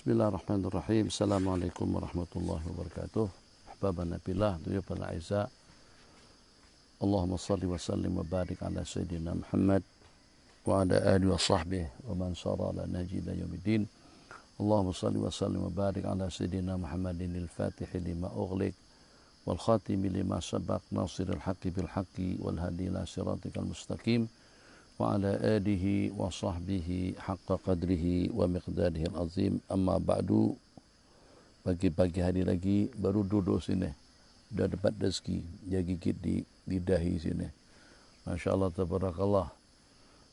Bismillahirrahmanirrahim. Assalamualaikum warahmatullahi wabarakatuh. Ahbabana billah, duyufan a'izza. Allahumma salli wa sallim wa barik ala sayyidina Muhammad wa ala alihi wa sahbihi wa man sara ala nahji ila yaumiddin. Allahumma salli wa sallim wa barik ala sayyidina Muhammadin al-Fatihi lima ughliq wal khatimi lima sabaq nasiril haqqi bil haqqi wal hadi ila siratikal mustaqim wa ala alihi wa sahbihi haqqa qadrihi wa miqdarihi al-azim. Amma ba'du. Pagi-pagi hari lagi baru duduk sini, dah dapat rezeki, dia gigit di dahi sini. Masya Allah, tabarakallah.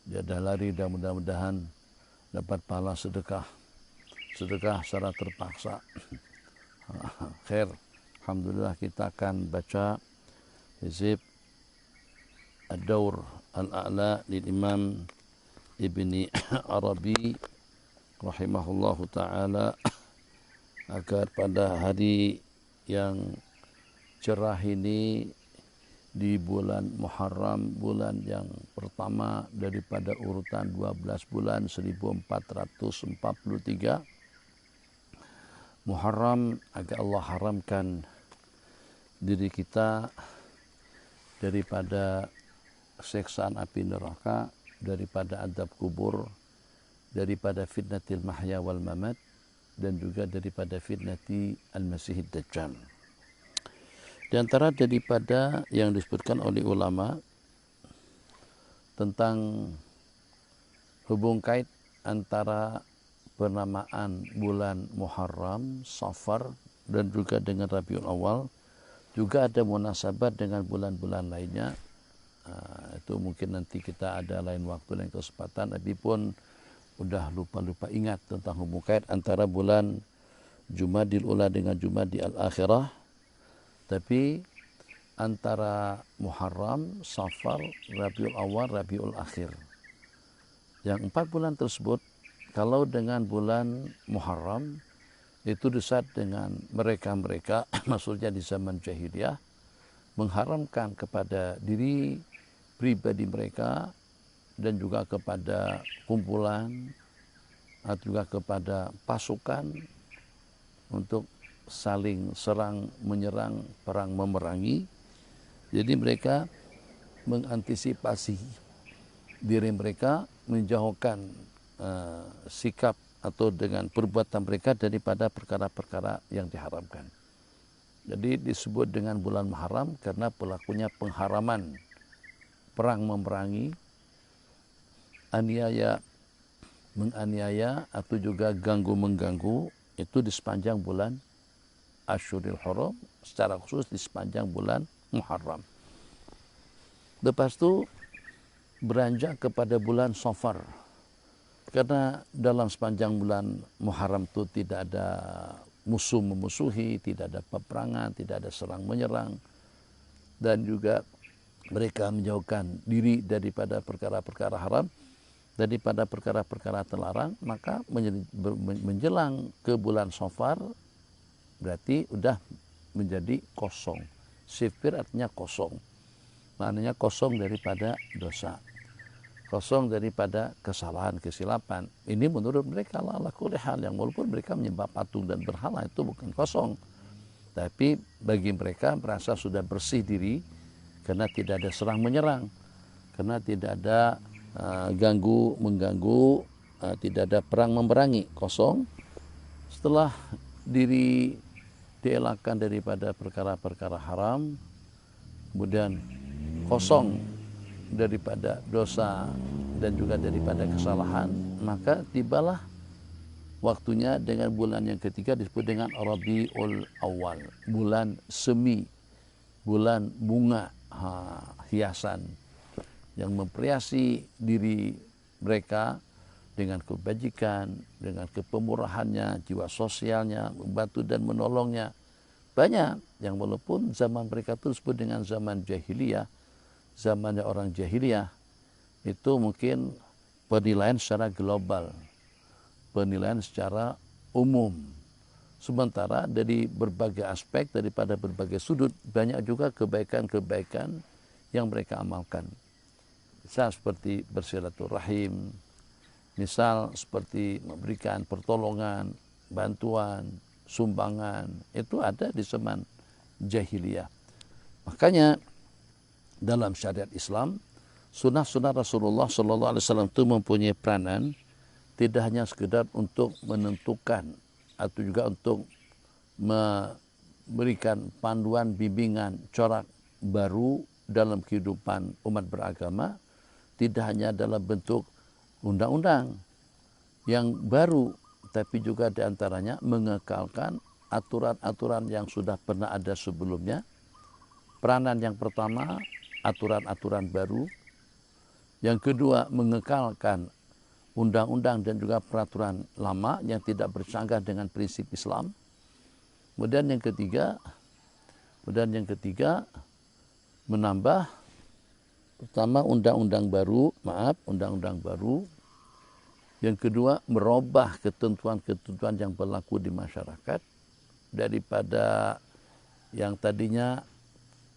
Dia dah lari, dan mudah-mudahan dapat pahala sedekah secara terpaksa. Khair. Alhamdulillah, kita akan baca hizib Ad-Dawr Al-A'la lil Imam Ibni Arabi rahimahullahu ta'ala, agar pada hari yang cerah ini di bulan Muharram, bulan yang pertama daripada urutan 12 bulan 1443 Muharram, agar Allah haramkan diri kita daripada seksaan api neraka, daripada adab kubur, daripada fitnatil mahya wal mamat, dan juga daripada fitnati al-masihid dajjal. Di antara daripada yang disebutkan oleh ulama tentang hubung kait antara penamaan bulan Muharram, Safar, dan juga dengan Rabiul Awal, juga ada munasabat dengan bulan-bulan lainnya. Itu mungkin nanti kita ada lain waktu dan kesempatan, tapi pun udah lupa ingat tentang hubung kait antara bulan Jumadil Ula dengan Jumadil Akhirah. Tapi antara Muharram, Safar, Rabiul Awal, Rabiul Akhir, yang 4 bulan tersebut, kalau dengan bulan Muharram itu disat dengan mereka maksudnya di zaman jahiliyah, mengharamkan kepada diri pribadi mereka dan juga kepada kumpulan atau juga kepada pasukan untuk saling serang menyerang, perang memerangi. Jadi mereka mengantisipasi diri mereka, menjauhkan sikap atau dengan perbuatan mereka daripada perkara-perkara yang diharamkan. Jadi disebut dengan bulan Muharram karena pelakunya pengharaman perang memerangi, menganiaya atau juga ganggu-mengganggu, itu di sepanjang bulan Asyuril Hurum, secara khusus di sepanjang bulan Muharram. Lepas itu beranjak kepada bulan Safar, karena dalam sepanjang bulan Muharram itu tidak ada musuh memusuhi, tidak ada peperangan, tidak ada serang menyerang, dan juga mereka menjauhkan diri daripada perkara-perkara haram, daripada perkara-perkara terlarang. Maka menjelang ke bulan Safar berarti udah menjadi kosong. Sifir artinya kosong, maknanya kosong daripada dosa, kosong daripada kesalahan, kesilapan. Ini menurut mereka ala kulli hal, yang walaupun mereka menyembah patung dan berhala itu bukan kosong, tapi bagi mereka merasa sudah bersih diri, karena tidak ada serang menyerang, karena tidak ada ganggu mengganggu, tidak ada perang memerangi, kosong. Setelah diri dielakkan daripada perkara-perkara haram, kemudian kosong daripada dosa dan juga daripada kesalahan, maka tibalah waktunya dengan bulan yang ketiga disebut dengan Rabiul Awal, bulan semi, bulan bunga, hiasan yang memperiasi diri mereka dengan kebajikan, dengan kepemurahannya, jiwa sosialnya, membantu dan menolongnya. Banyak yang walaupun zaman mereka itu disebut dengan zaman jahiliyah, zamannya orang jahiliyah, itu mungkin penilaian secara global, penilaian secara umum. Sementara dari berbagai aspek, daripada berbagai sudut, banyak juga kebaikan-kebaikan yang mereka amalkan. Misal seperti bersilaturahim, misal seperti memberikan pertolongan, bantuan, sumbangan, itu ada di zaman jahiliyah. Makanya dalam syariat Islam, sunnah-sunnah Rasulullah SAW itu mempunyai peranan tidak hanya sekedar untuk menentukan atau juga untuk memberikan panduan, bimbingan, corak baru dalam kehidupan umat beragama, tidak hanya dalam bentuk undang-undang yang baru, tapi juga diantaranya mengekalkan aturan-aturan yang sudah pernah ada sebelumnya. Peranan yang pertama, aturan-aturan baru. Yang kedua, mengekalkan undang-undang dan juga peraturan lama yang tidak bersanggah dengan prinsip Islam. Kemudian yang ketiga menambah pertama undang-undang baru. Yang kedua, merubah ketentuan-ketentuan yang berlaku di masyarakat daripada yang tadinya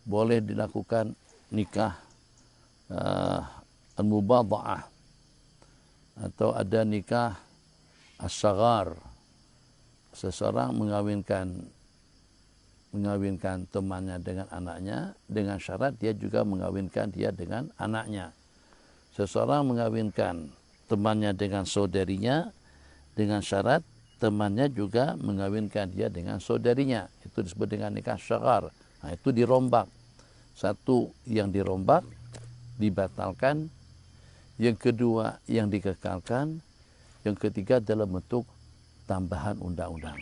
boleh dilakukan nikah al-mubadha'ah atau ada nikah as-saghar, seseorang mengawinkan temannya dengan anaknya dengan syarat dia juga mengawinkan dia dengan anaknya. Seseorang mengawinkan temannya dengan saudarinya dengan syarat temannya juga mengawinkan dia dengan saudarinya. Itu disebut dengan nikah syaghar. Nah, itu dirombak. Satu yang dirombak dibatalkan, yang kedua yang dikekalkan, yang ketiga dalam bentuk tambahan undang-undang.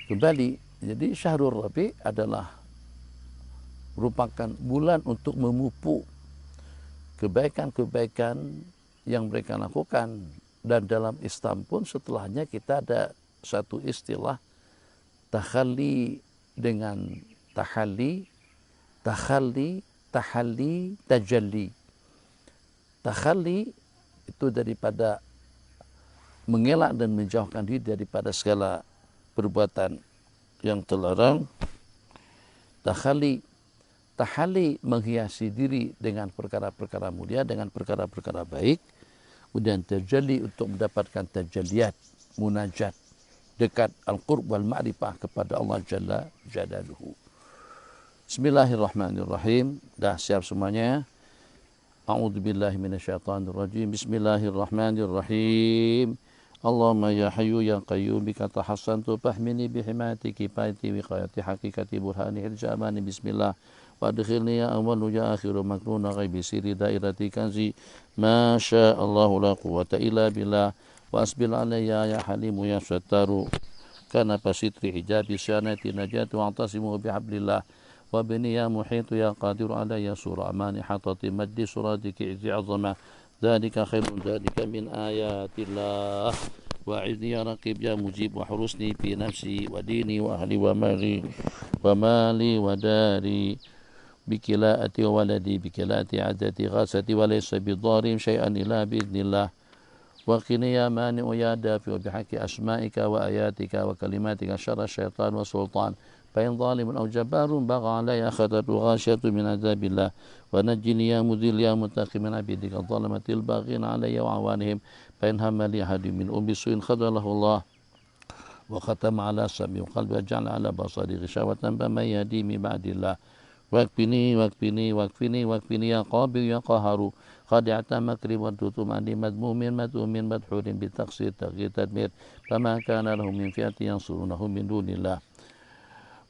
Kembali, jadi Syahrul Rabi adalah merupakan bulan untuk memupuk kebaikan-kebaikan yang mereka lakukan. Dan dalam Islam pun setelahnya kita ada satu istilah tahalli dengan tahalli, tajalli. Tahalli itu daripada mengelak dan menjauhkan diri daripada segala perbuatan yang terlarang. Tahalli menghiasi diri dengan perkara-perkara mulia, dengan perkara-perkara baik. Kemudian tajalli untuk mendapatkan tajalliyat, munajat, dekat al-qurb wal ma'rifah kepada Allah Jalla Jalaluhu. Bismillahirrahmanirrahim. Dah siap semuanya? A'udzubillahi minasyaitonirrajim. Bismillahirrahmanirrahim. Allahumma ya hayyu ya qayyum bika tahassantu fahmini bihimayati kifayati wiqayati haqiqati burhani hirjamani. Bismillah. Wa adkhilni ya awwalu ya akhiru makruna ghaibi siri dairati kanzi ma sya Allah la quwwata illa billah wa asbil alayya ya halimu ya sattaru kana pasitri hijabi syanati najatu wa atasimu bihablillah wa bini ya muhitu ya qadiru alayya sura amani hatati majdi suratiki izi azamah dhalika khairun dhalika min ayatillah wa izni ya raqib ya mujib wa hurusni fi nafsi wa dini wa ahli wa mali wa dari بكلاءتي وولدي بكلاءتي عدتي غاستي وليس بضارهم شيئا إلا بإذن الله وقني يا مانع يا دافع بحق أسمائك وآياتك وكلماتك شر الشيطان والسلطان فإن ظالم أو جبار بغى علي أخذته غاشية من عذاب الله ونجني يا مذل يا منتقم من عبيدك الظلمة الباغين علي وعوانهم فإن هم لي أحد من أم سوء خذله الله وختم على سمعي وقلبي وجعل على بصري غشاوة فمن يهدي من بعد الله wakfini ya qabil ya qaharu qadi'ata makri wa tutumani madmumin madhumin madhurin bitaqsir taghyir tadmir fama kana lahum min fi'ati yansurunahum min dunillah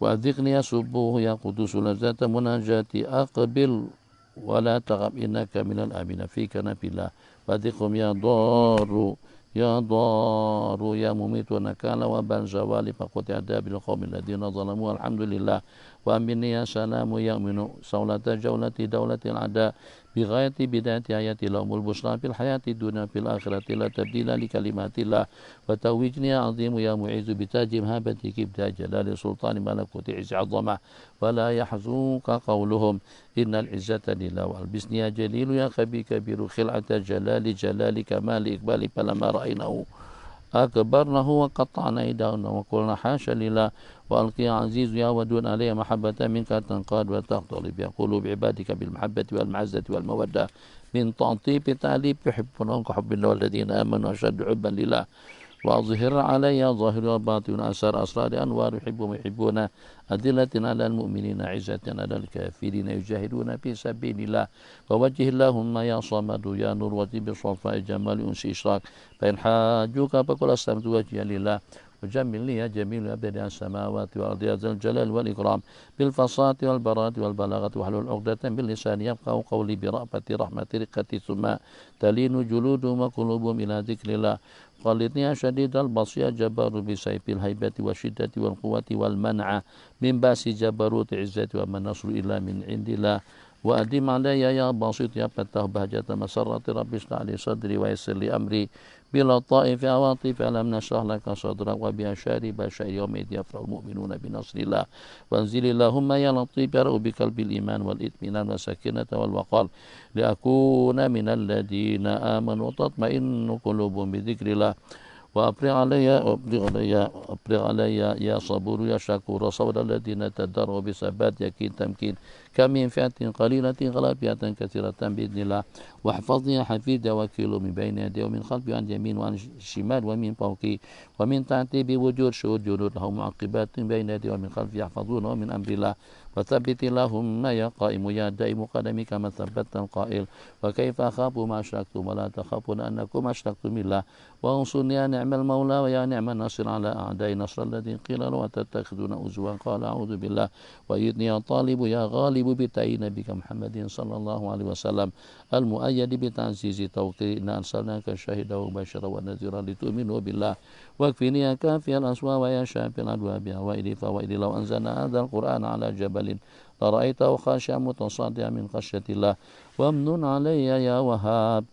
wa adhiqni ya subuh ya qudusu lazata munajati aqbil wa la taghab innaka minal amina fika nafillah wa adhiqhum ya daru ya mumitu nakala wa ban zawali faqut adabil qaumil ladina zalamu alhamdulillah wa aminni ya salamu ya minu saulata jawlati dawlatil ada bighayati bidayati ayati lahumul busra fil hayati dunya fil akhirati la tabdila li kalimatillah wa tawijni ya azimu ya mu'izu bitajim habati kibda jalali sultani malakuti izzi azamah wa la yahzunka qawluhum innal izzata lillah wal bisni ya jalilu ya kabiru khil'ata jalali kamali iqbali falamma ra'aynahu أكبرناه وقطعنا إيداهن وقلنا حاشا لله وألقي عزيز يا ودود علي محبة منك تنقاد وتقتل بقلوب عبادك بالمحبة والمعزة والمودة من تعطيب تعليب يحبونك حب الله والذين آمنوا أشد حبا لله وأظهر علي ظاهر وباطن أسرار أسرار أنوار يحبهم يحبون أدلة على المؤمنين عزة على الكافرين يجاهدون في سبيل الله فوجه اللهم يا صمد يا نور وجب صفاء جمال أنس إشراق فإن حاجوك فقل أسلمت وجهي لله وجملني يا جميل يا بديع السماوات والأرض يا ذا الجلال والإكرام بالفصاحة والبراءة والبلاغة واحلل عقدة باللسان يفقه قولي برأفة رحمة رقة ثم تلين جلودهم وقلوبهم إلى ذكر الله خلطني يا شديد البطش يا جبار بسيف الهيبة والشدة والقوة والمنع من بأس جبروت عزة وما النصر إلا من عند الله وأدم علي يا باسط يا فتاه بهجة مسرة رب اشرح لي صدري ويسر لي أمري بلطائف عواطف ألم نشرح لك صدرك وبأشارب شيء يومئذ يفرح المؤمنون بنصر الله وانزل اللهم يا لطيف يرأوا بقلب الإيمان والإطمئنان والسكينة والوقار لأكون من الذين آمنوا وتطمئن قلوبهم بذكر الله وأفرغ علي يا صبور يا شكور صبر الذين تدروا بثبات يقين تمكين كم من فئة قليلة غلبت فئة كثيرة بإذن الله واحفظني يا حفيظ وكيل من بين يدي ومن خلفي وعن يمين وعن شمال ومن فوقي ومن تحتي بوجود شهود جنود لهم معقبات بين يدي ومن خلفي يحفظونه من أمر الله وثبت اللهم يا قائم يا دائم قدمي كما ثبت القائل وكيف أخاف ما أشركتم ولا تخافون أنكم أشركتم بالله وانصرني يا نعم المولى ويا نعم الناصر على أعداء نصر الذي قيل له أتتخذون أزوا قال أعوذ بالله وإذني يا طالب يا غالب بتأييد نبيك محمد صلى الله عليه وسلم المؤيد بتعزيز توقير إن أرسلناك شاهدا وبشرا ونذيرا لتؤمنوا بالله واكفني يا كافي الأسوى ويا شافي العدوى بأوائل فوائد لو أنزلنا هذا القرآن على جبل لرأيته خاشعا متصدعا من خشية الله وامنن علي يا وهاب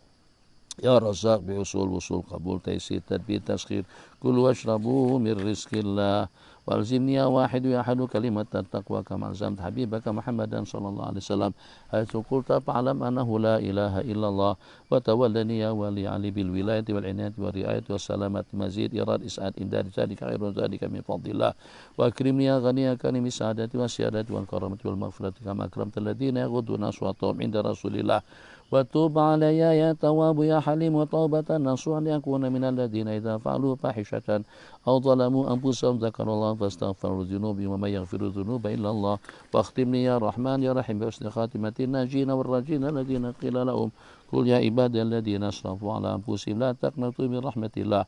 يا رزاق بوصول وصول قبول تيسير تدبير تسخير كلوا واشربوا من رزق الله والزمني يا واحد يا أحد كلمة التقوى كما ألزمت حبيبك محمدا صلى الله عليه وسلم حيث قلت فاعلم أنه لا إله إلا الله وتولني يا ولي علي بالولاية والعناية والرعاية والسلامة مزيد إراد إسعاد إمداد ذلك خير ذلك من فضل الله وأكرمني يا غني يا كريم السعادة والسيادة والكرامة والمغفرة كما أكرمت الذين يغضون أصواتهم عند رسول الله وتوب علي يا تواب يا حليم وتوبة نصوحا لأكون من الذين إذا فعلوا فاحشة أو ظلموا أنفسهم ذكروا الله فاستغفروا الذنوب ومن يغفر الذنوب إلا الله واختمني يا رحمن يا رحيم بحسن خاتمة الناجين والراجين الذين قيل لهم قل يا عبادي الذين أسرفوا على أنفسهم لا تقنطوا من رحمة الله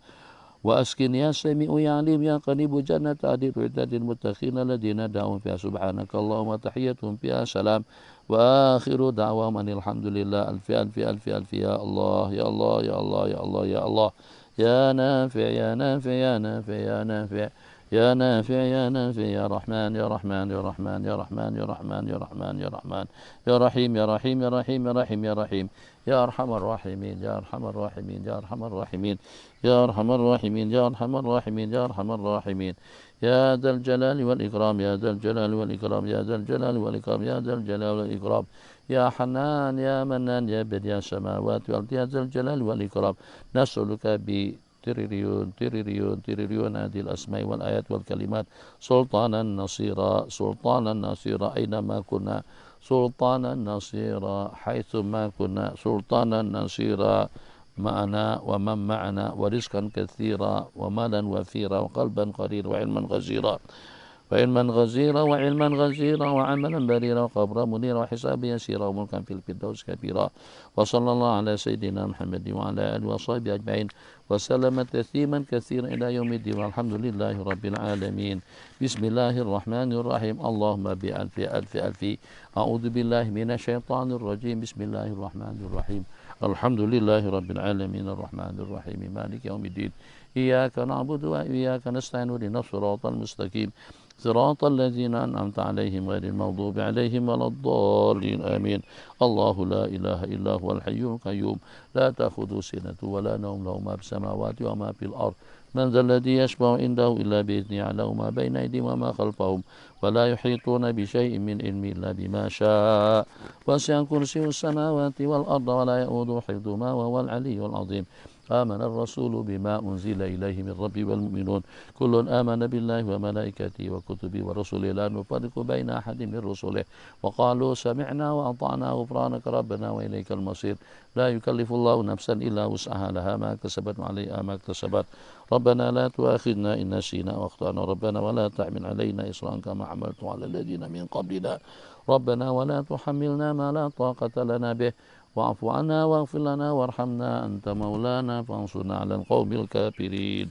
وأسكن يا سميع يا عليم يا قريب جنة عدن عدة المتقين الذين دعوا فيها سبحانك اللهم وتحيتهم فيها سلام وآخر دعواهم أن الحمد لله ألف ألف ألف ألف يا الله يا الله يا الله يا الله يا الله يا نافع يا نافع يا نافع يا نافع يا نافع يا نافع يا رحمن يا رحمن يا رحمن يا رحمن يا رحمن يا رحمن يا رحمن يا رحيم يا رحيم يا رحيم يا رحيم يا رحيم يا أرحم الراحمين يا أرحم الراحمين يا أرحم الراحمين يا أرحم الراحمين يا أرحم الراحمين يا أرحم الراحمين يا ذا الجلال والإكرام يا ذا الجلال والإكرام يا ذا الجلال والإكرام يا ذا الجلال والإكرام يا حنان يا منان يا بديع السماوات والأرض يا ذا الجلال والإكرام نسألك تريليون هذه الأسماء والآيات والكلمات سلطانا نصيرا سلطانا نصيرا أينما كنا سلطانا نصيرا حيثما كنا سلطانا نصيرا معنا ومن معنا ورزقا كثيرا ومالا وفيرا وقلبا قريرا وعلما غزيرا وعلما غزيرا وعلما غزيرا وعملا بريرا وقبرا منيرا وحسابا يسيرا وملكا في الفردوس كبيرا وصلى الله على سيدنا محمد وعلى آله وصحبه أجمعين وسلم تسليما كثيرا إلى يوم الدين والحمد لله رب العالمين بسم الله الرحمن الرحيم اللهم بألف ألف ألف أعوذ بالله من الشيطان الرجيم بسم الله الرحمن الرحيم الحمد لله رب العالمين الرحمن الرحيم مالك يوم الدين إياك نعبد وإياك نستعين اهدنا الصراط المستقيم صراط الذين أنعمت عليهم غير المغضوب عليهم ولا الضالين آمين الله لا إله إلا هو الحي القيوم لا تأخذه سنة ولا نوم له ما في السماوات وما في الأرض من ذا الذي يشفع عنده إلا بإذنه يعلم ما بين أيديهم وما خلفهم ولا يحيطون بشيء من علمه إلا بما شاء وسع كرسيه السماوات والأرض ولا يؤوده حفظهما وهو العلي العظيم آمن الرسول بما أنزل إليه من ربه والمؤمنون كل آمن بالله وملائكته وكتبه ورسله لا نفرق بين أحد من رسله وقالوا سمعنا وأطعنا غفرانك ربنا وإليك المصير لا يكلف الله نفسا إلا وسعها لها ما كسبت وعليها ما اكتسبت ربنا لا تؤاخذنا إن نسينا وأخطأنا ربنا ولا تحمل علينا إصرا كما حملته على الذين من قبلنا ربنا ولا تحملنا ما لا طاقة لنا به واعف عنا واغفر لنا وارحمنا أنت مولانا فانصرنا على القوم الكافرين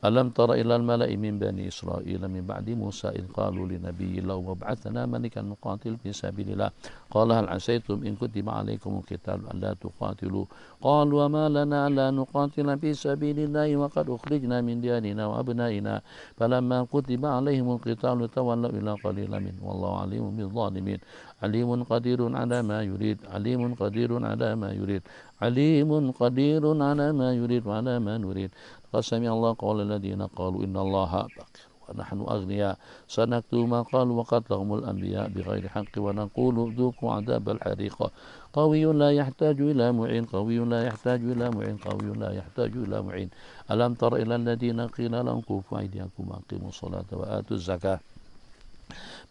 ألم تر إلى الملأ من بني إسرائيل من بعد موسى إذ قالوا لنبي الله وابعثنا ملكا نقاتل في سبيل الله قال هل عسيتم إن كتب عليكم القتال ألا تقاتلوا قالوا وما لنا ألا نقاتل في سبيل الله وقد أخرجنا من ديارنا وأبنائنا فلما كتب عليهم القتال تولوا إلى قليلا منهم والله عليم بالظالمين عليم قدير على ما يريد عليم قدير على ما يريد عليم قدير على ما يريد وعلى ما نريد قد سمع الله قول الذين قالوا إن الله فقير ونحن أغنياء سنكتب ما قالوا وقتلهم الأنبياء بغير حق ونقول ذوقوا عذاب الحريق قوي لا يحتاج إلى معين قوي لا يحتاج إلى معين قوي لا يحتاج إلى معين ألم تر إلى الذين قيل لهم كفوا أيديكم وأقيموا الصلاة وآتوا الزكاة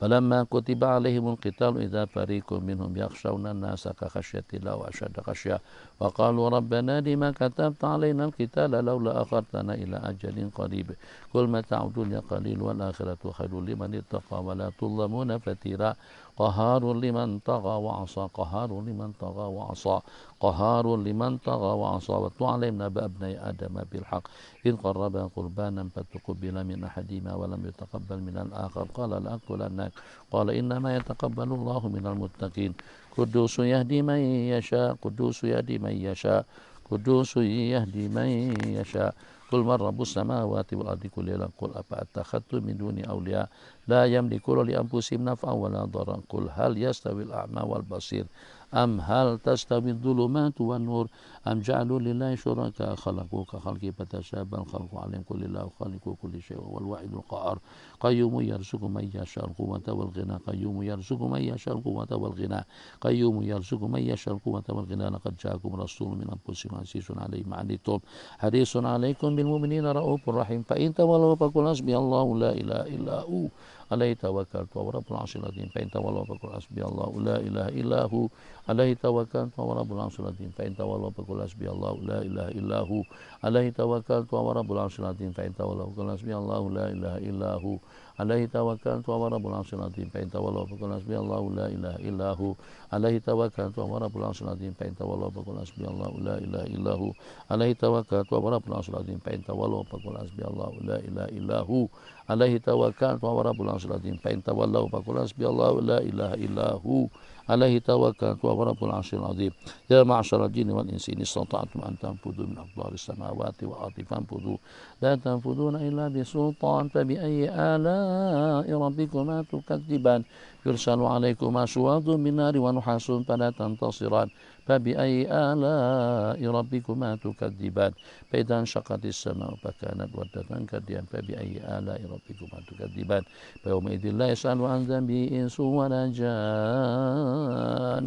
فلما كتب عليهم القتال إذا فريق منهم يخشون الناس كخشية الله وأشد خشية وقالوا ربنا لما كتبت علينا القتال لولا أخرتنا إلى أجل قريب كل متاع الدنيا قليل والآخرة خير لمن اتقى ولا تظلمون فتيرا قهار لمن طغى وعصى قهار لمن طغى وعصى قهار لمن طغى وعصى واتل علينا بأبناء آدم بالحق إذ قربا قربانا فتقبل من أحدهما ولم يتقبل من الآخر قال لأقتلنك قال إنما يتقبل الله من المتقين قدوس يهدي من يشاء قدوس يهدي من يشاء قدوس يهدي من يشاء قل من رب السماوات والأرض قل لا قل أفأتخذتم من دوني أولياء لا يملكون لأنفسهم نفعا ولا ضرا قل هل يستوي الأعمى والبصير أم هل تستوي الظلمات والنور أم جعلوا لله شركاء خلقوا كخلقه فتشابه الخلق عليهم قل الله خالق كل شيء وهو الواحد القهار قيوم يرزق من يشاء القوة والغنى قيوم يرزق من يشاء القوة والغنى قيوم يرزق من يشاء القوة والغنى لقد جاءكم رسول من أنفسكم عزيز عليه ما عنتم حريص عليكم بالمؤمنين رؤوف رحيم فإن تولوا فقل حسبي الله لا إله إلا هو عليه توكلت وهو رب العرش العظيم فإن تولوا فقل حسبي الله لا إله إلا هو عليه توكلت وهو رب العرش العظيم فإن تولوا فقل حسبي الله لا إله إلا هو عليه توكلت وهو رب العرش العظيم فإن تولوا فقل حسبي الله لا إله إلا هو عليه توكلت وهو رب العرش العظيم فإن تولوا فقل حسبي الله لا إله إلا هو عليه توكلت وهو رب العرش العظيم فإن تولوا فقل حسبي الله لا إله إلا هو عليه توكلت وهو رب العرش العظيم فإن تولوا فقل حسبي الله لا إله إلا هو عليه توكلت وهو رب العرش العظيم فإن تولوا فقل حسبي الله لا إله إلا هو عليه توكلت وهو رب العرش العظيم يا معشر الجن والإنس إن استطعتم أن تنفذوا من أقطار السماوات والأرض فانفذوا لا تنفذون إلا بسلطان فبأي آلاء ربكما تكذبان يرسل عليكما شواظ من نار ونحاس فلا تنتصران فبأي آلاء ربكما تكذبان فإذا انشقت السماء فكانت وردة كالدهان فبأي آلاء ربكما تكذبان فيومئذ لا يسأل عن ذنبه إنس ولا جان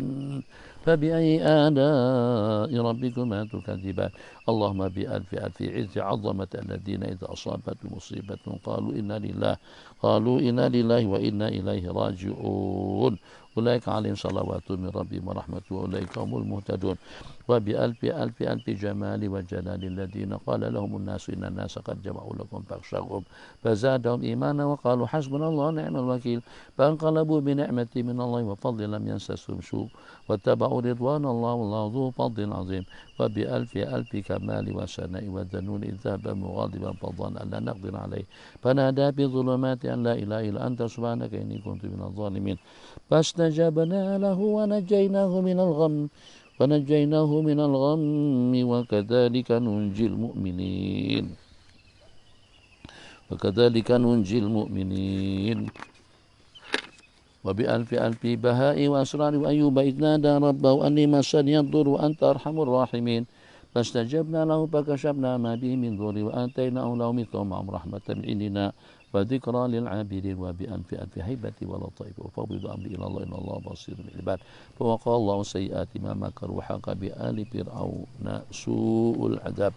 فبأي آلاء ربكما تكذبان اللهم بألف ألف عز عظمة الذين إذا أصابت مصيبة قالوا إنا لله وإنا إليه راجعون أولئك عليهم صلوات من ربهم ورحمة وأولئك هم المهتدون وبألف ألف ألف جمال وجلال الذين قال لهم الناس إن الناس قد جمعوا لكم فاخشوهم فزادهم إيمانا وقالوا حسبنا الله ونعم الوكيل فانقلبوا بنعمة من الله وفضل لم يمسسهم سوء واتبعوا رضوان الله والله ذو فضل عظيم وبألف ألف كمال وسناء وذنون إذ ذهب مغاضبا فظن أن لا نقدر عليه فنادى بظلمات أن لا إله إلا أنت سبحانك إني كنت من الظالمين فاستجبنا له ونجيناه من الغم وكذلك ننجي المؤمنين وبألف ألف بهاء وأسرار وأيوب إذ نادى ربه أني مسني الضر وأنت أرحم الراحمين فاستجبنا له فكشفنا ما به من ضر وآتيناه له مثلهم معهم رحمة من عندنا وذكرى للعابدين وبأنف ألف هيبة ولطيف وفوض أمري إلى الله إن الله بصير بالعباد فوقى الله سيئات ما مكروا وحاق بآل فرعون سوء العذاب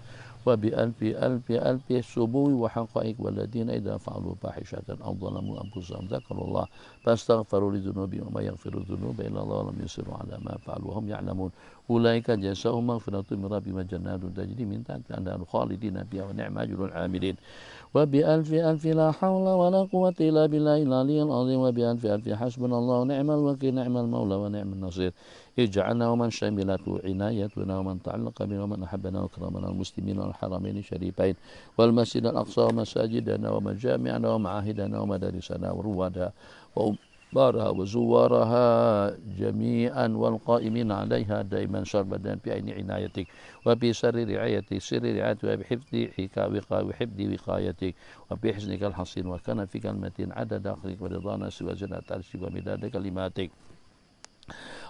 وبألف ألف ألف السبوع وحقائق والذين إذا فعلوا فاحشة أو ظلموا أنفسهم ذكروا الله فاستغفروا لذنوبهم وما يغفر الذنوب إلا الله ولم يصروا على ما فعلوا وهم يعلمون أولئك جزاؤهم مغفرة من ربهم وجنات تجري من تحتها الأنهار خالدين فيها ونعم أجر العاملين وبألف ألف لا حول ولا قوة إلا بالله العلي العظيم وبألف ألف حسبنا الله ونعم الوكيل نعم المولى ونعم النصير اجعلنا ومن شملته عنايتنا ومن تعلق بنا ومن أحبنا وكرمنا المسلمين والحرمين الشريفين والمسجد الأقصى ومساجدنا ومجامعنا ومعاهدنا ومدارسنا وروادها وأمبارها وزوارها جميعا والقائمين عليها دائما سرمدا في عين عنايتك وبسر رعايتك سر رعايتك وبحفظ وقايتك وبحسنك الحصين وكنفك المتين عدد أخرك ورضانا سوى جنة عرشك ومداد كلماتك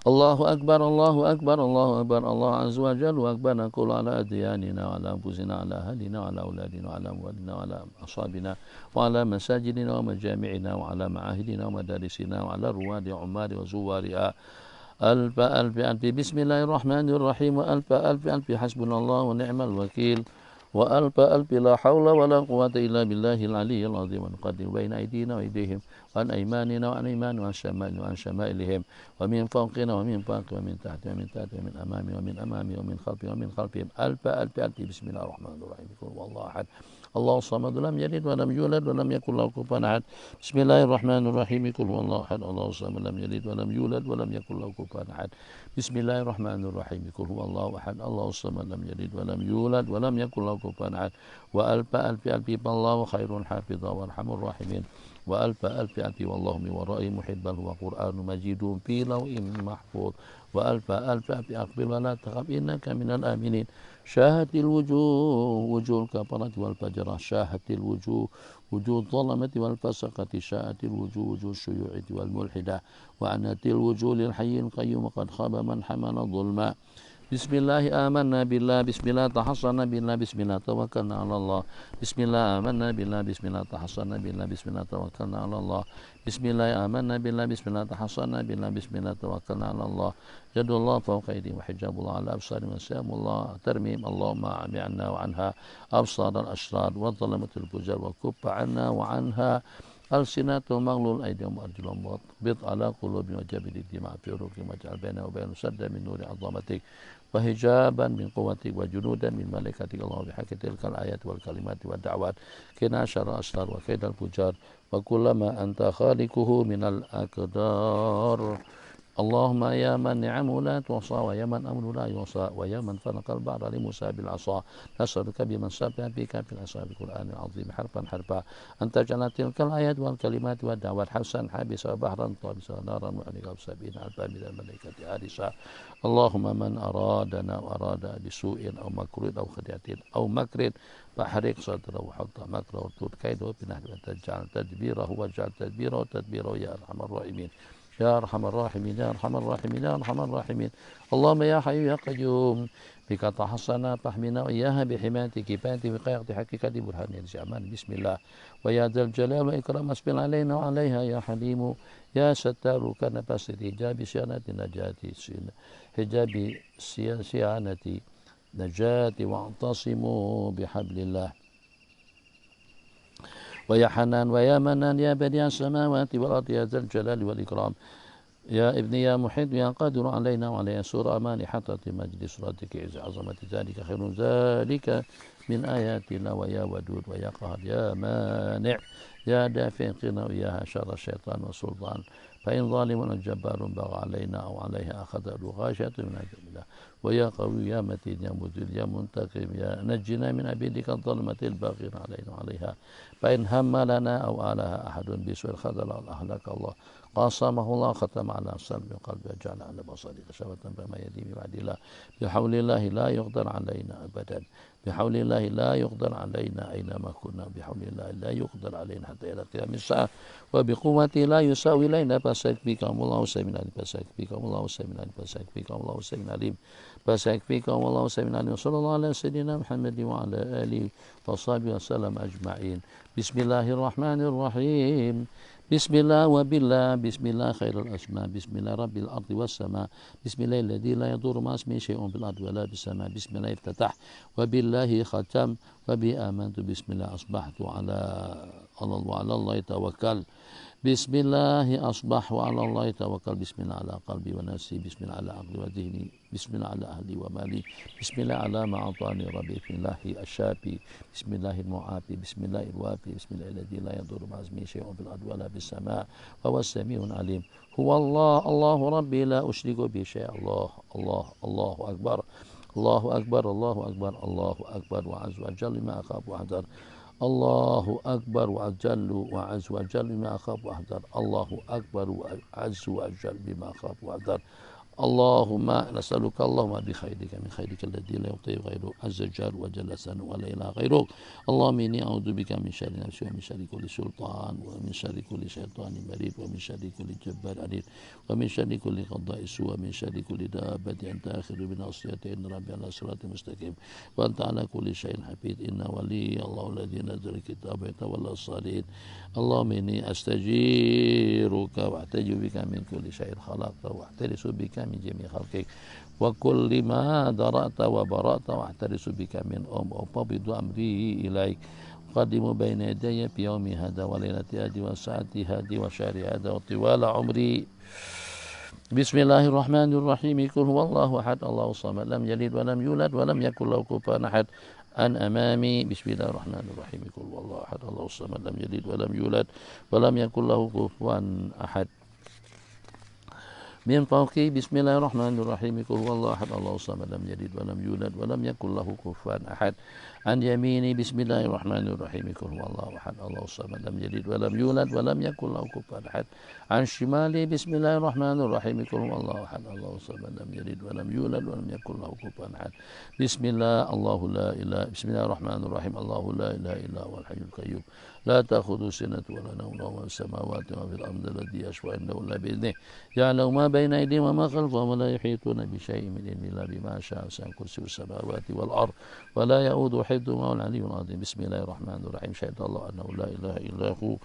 الله أكبر الله أكبر الله أكبر الله عز وجل وأكبر نقول على أدياننا وعلى أنفسنا وعلى أهلنا وعلى أولادنا وعلى أموالنا وعلى أصحابنا وعلى مساجدنا ومجامعنا وعلى معاهدنا ومدارسنا وعلى رواد عمار وزوارها ألف ألف ألف بسم الله الرحمن الرحيم وألف ألف ألف حسبنا الله ونعم الوكيل وألف ألف لا حول ولا قوة إلا بالله العلي العظيم ونقدم بين أيدينا وأيديهم وعن أيماننا وعن أيماننا وعن شمائلهم ومن فوقنا ومن فوق ومن تحت ومن تحت ومن أمامي ومن أمامي ومن خلفي ومن خلفهم ألف ألف ألف بسم الله الرحمن الرحيم قل هو الله أحد الله الصمد لم يلد ولم يولد ولم يكن له كفوا أحد بسم الله الرحمن الرحيم قل هو الله أحد الله الصمد لم يلد ولم يولد ولم يكن له كفوا أحد بسم الله الرحمن الرحيم قل هو الله أحد الله الصمد لم يلد ولم يولد ولم يكن له كفوا أحد وألف ألف ألف فالله خير حافظا وارحم الراحمين وألف ألف ألف والله من ورائي محب هو قرآن مجيد في لوح محفوظ وألف ألف ألف أقبل ولا تخف إنك من الآمنين شاهت الوجوه وجوه الكفرة والفجرة شاهت الوجوه وجوه الظلمة والفسقة شاهت الوجوه وجوه الشيوعة والملحدة وعنت الوجوه للحي القيوم قد خاب من حمل ظلما بسم الله آمنا بالله بسم الله تحصنا بالله بسم الله توكلنا على الله بسم الله آمنا بالله بسم الله تحصنا بالله بسم الله توكلنا على الله بسم الله آمنا بالله بسم الله تحصنا بالله بسم الله توكلنا على الله يد الله فوق أيديهم وحجاب الله على أبصارهم وسلام الله ترميم اللهم أعمي عنا وعنها أبصار الأشرار وظلمة الفجار وكف عنا وعنها ألسنتهم مغلول أيديهم وأرجلهم واضبط على قلوبهم وجبل الدماء في عروقهم واجعل بيننا وبين سدا من نور عظمتك وحجابا من قوتك وجنودا من ملائكتك اللهم بحق تلك الآيات والكلمات والدعوات كنا شر أسرار وكيد الفجار وكل ما أنت خالقه من الأقدار اللهم يا من نعمه لا تحصى ويا من أمره لا يحصى ويا من فلق البحر لموسى بالعصا نسألك بمن سبح بك في العصا بالقرآن العظيم حرفا حرفا أن تجعل تلك الآيات والكلمات والدعوات حبسا حابسا بحرا طابسا نارا معلقا سبعين ألفا من الملائكة حارسا اللهم من أرادنا وأراد بسوء أو مكر أو خديعة أو مكر فحرق صدره وحط مكره وارتد كيده بنحو تجعل تدبيره واجعل تدبيره تدبيره يا أرحم الراحمين يا أرحم الراحمين يا أرحم الراحمين يا أرحم الراحمين اللهم يا حي يا قيوم بك تحصنا فاحمنا وإياها بحمايتك كفاية وقاية حقيقة برهان الزمان بسم الله ويا ذا الجلال والإكرام أسبل علينا وعليها يا حليم يا ستار كان بس حجاب صيانة نجاة حجاب صيانة نجاة واعتصموا بحبل الله ويا حنان ويا منان يا بديع السماوات والأرض يا ذا الجلال والإكرام يا ابني يا محب يا قادر علينا وعلى يسور أمان حتى مجلس صراطك عز عظمة ذلك خير ذلك من آياتنا ويا ودود ويا قهر يا مانع يا دافع قنا ويا شر الشيطان والسلطان فإن ظالم جبار بغى علينا أو عليها أخذ غاشية من عذاب الله ويا قوي يا متين يا مذل يا منتقم يا نجنا من أبيدك الظلمة الباغين علينا وعليها فإن هم لنا أو آلها أحد بسوء الخذل أهلك الله قاصمه الله ختم على صلب قلبه وجعل على بصره غشاوة فما يدي من بعد الله بحول الله لا يقدر علينا أبدا بحول الله لا يقدر علينا أينما كنا بحول الله لا يقدر علينا حتى إلى قيام الساعة وبقوته لا يساوي إلينا فسيكفيكهم الله السميع العليم فسيكفيكهم الله السميع العليم فسيكفيكهم الله السميع العليم فسيكفيكهم الله السميع العليم وصلى الله على سيدنا محمد وعلى آله وصحبه وسلم أجمعين بسم الله الرحمن الرحيم بسم الله وبالله بسم الله خير الأسماء بسم الله رب الأرض والسماء بسم الله الذي لا يضر مع اسمه شيء في الأرض ولا بالسماء بسم الله افتتح وبالله ختم وبه آمنت بسم الله أصبحت وعلى الله توكل بسم الله أصبح وعلى الله توكل بسم الله على قلبي ونفسي بسم الله على عقلي وذهني بسم الله على أهلي ومالي بسم الله على ما أعطاني ربي بسم الله الشافي بسم الله المعافي بسم الله الوافي بسم الله الذي لا يضر مع اسمه شيء في الأرض ولا بالسماء وهو السميع العليم هو الله ربي لا أشرك به شيئا الله أكبر الله أكبر الله أكبر الله أكبر وعز وجل ما أخاف وأحذر الله أكبر وأجل وعز وجل بما أخاف وأحذر الله أكبر وعز وجل بما أخاف وأحذر اللهم نسألك اللهم بخيرك من خيرك الذي لا يعطيه غيره عز وجل وجل ثناؤه ولا إله غيره اللهم إني أعوذ بك من شر نفسي ومن شر كل سلطان ومن شر كل شيطان مريد ومن شر كل جبار عنيد ومن شر كل قضاء سوء ومن شر كل دابة أنت آخذ بناصيته إن ربي على صراط مستقيم وأنت على كل شيء حفيظ إن ولي الله الذي نزل الكتاب ويتولى الصالحين اللهم إني أستجيرك وأحتجب بك من كل شيء خلقته وأحترس بك من جميع خلقك وكل ما درأت وبرأت واحترس بك من وقبض أمري إليك قدم بين يدي في يوم هذا وليلة هذه وساعة هذه وشهر هذا وطوال عمري بسم الله الرحمن الرحيم قل هو الله أحد الله الصمد لم يلد ولم يولد ولم يكن له كفوا أحد أن أمامي بسم الله الرحمن الرحيم قل هو الله أحد الله الصمد لم يلد ولم يولد ولم يكن له كفوا أحد من فوقي بسم الله الرحمن الرحيم قل هو الله أحد الله الصمد لم يلد ولم يولد ولم يكن له كفوا أحد عن يميني بسم الله الرحمن الرحيم قل هو الله أحد الله الصمد لم يلد ولم يولد ولم يكن له كفوا أحد عن شمالي بسم الله الرحمن الرحيم قل هو الله أحد الله الصمد لم يلد ولم يولد ولم يكن له كفوا أحد بسم الله الله لا إله بسم الله الرحمن الرحيم الله لا إله إلا هو الحي القيوم لا تأخذ سنة ولا نوم له ما في السماوات وما في الأرض الذي يشفع عنده إلا بإذنه يعلم ما بين أيديهم وما خلفهم ولا يحيطون بشيء من علمه إلا بما شاء وسع كرسيه السماوات والأرض ولا يؤود حفظهما وهو العلي العظيم بسم الله الرحمن الرحيم شهد الله أنه لا إله إلا هو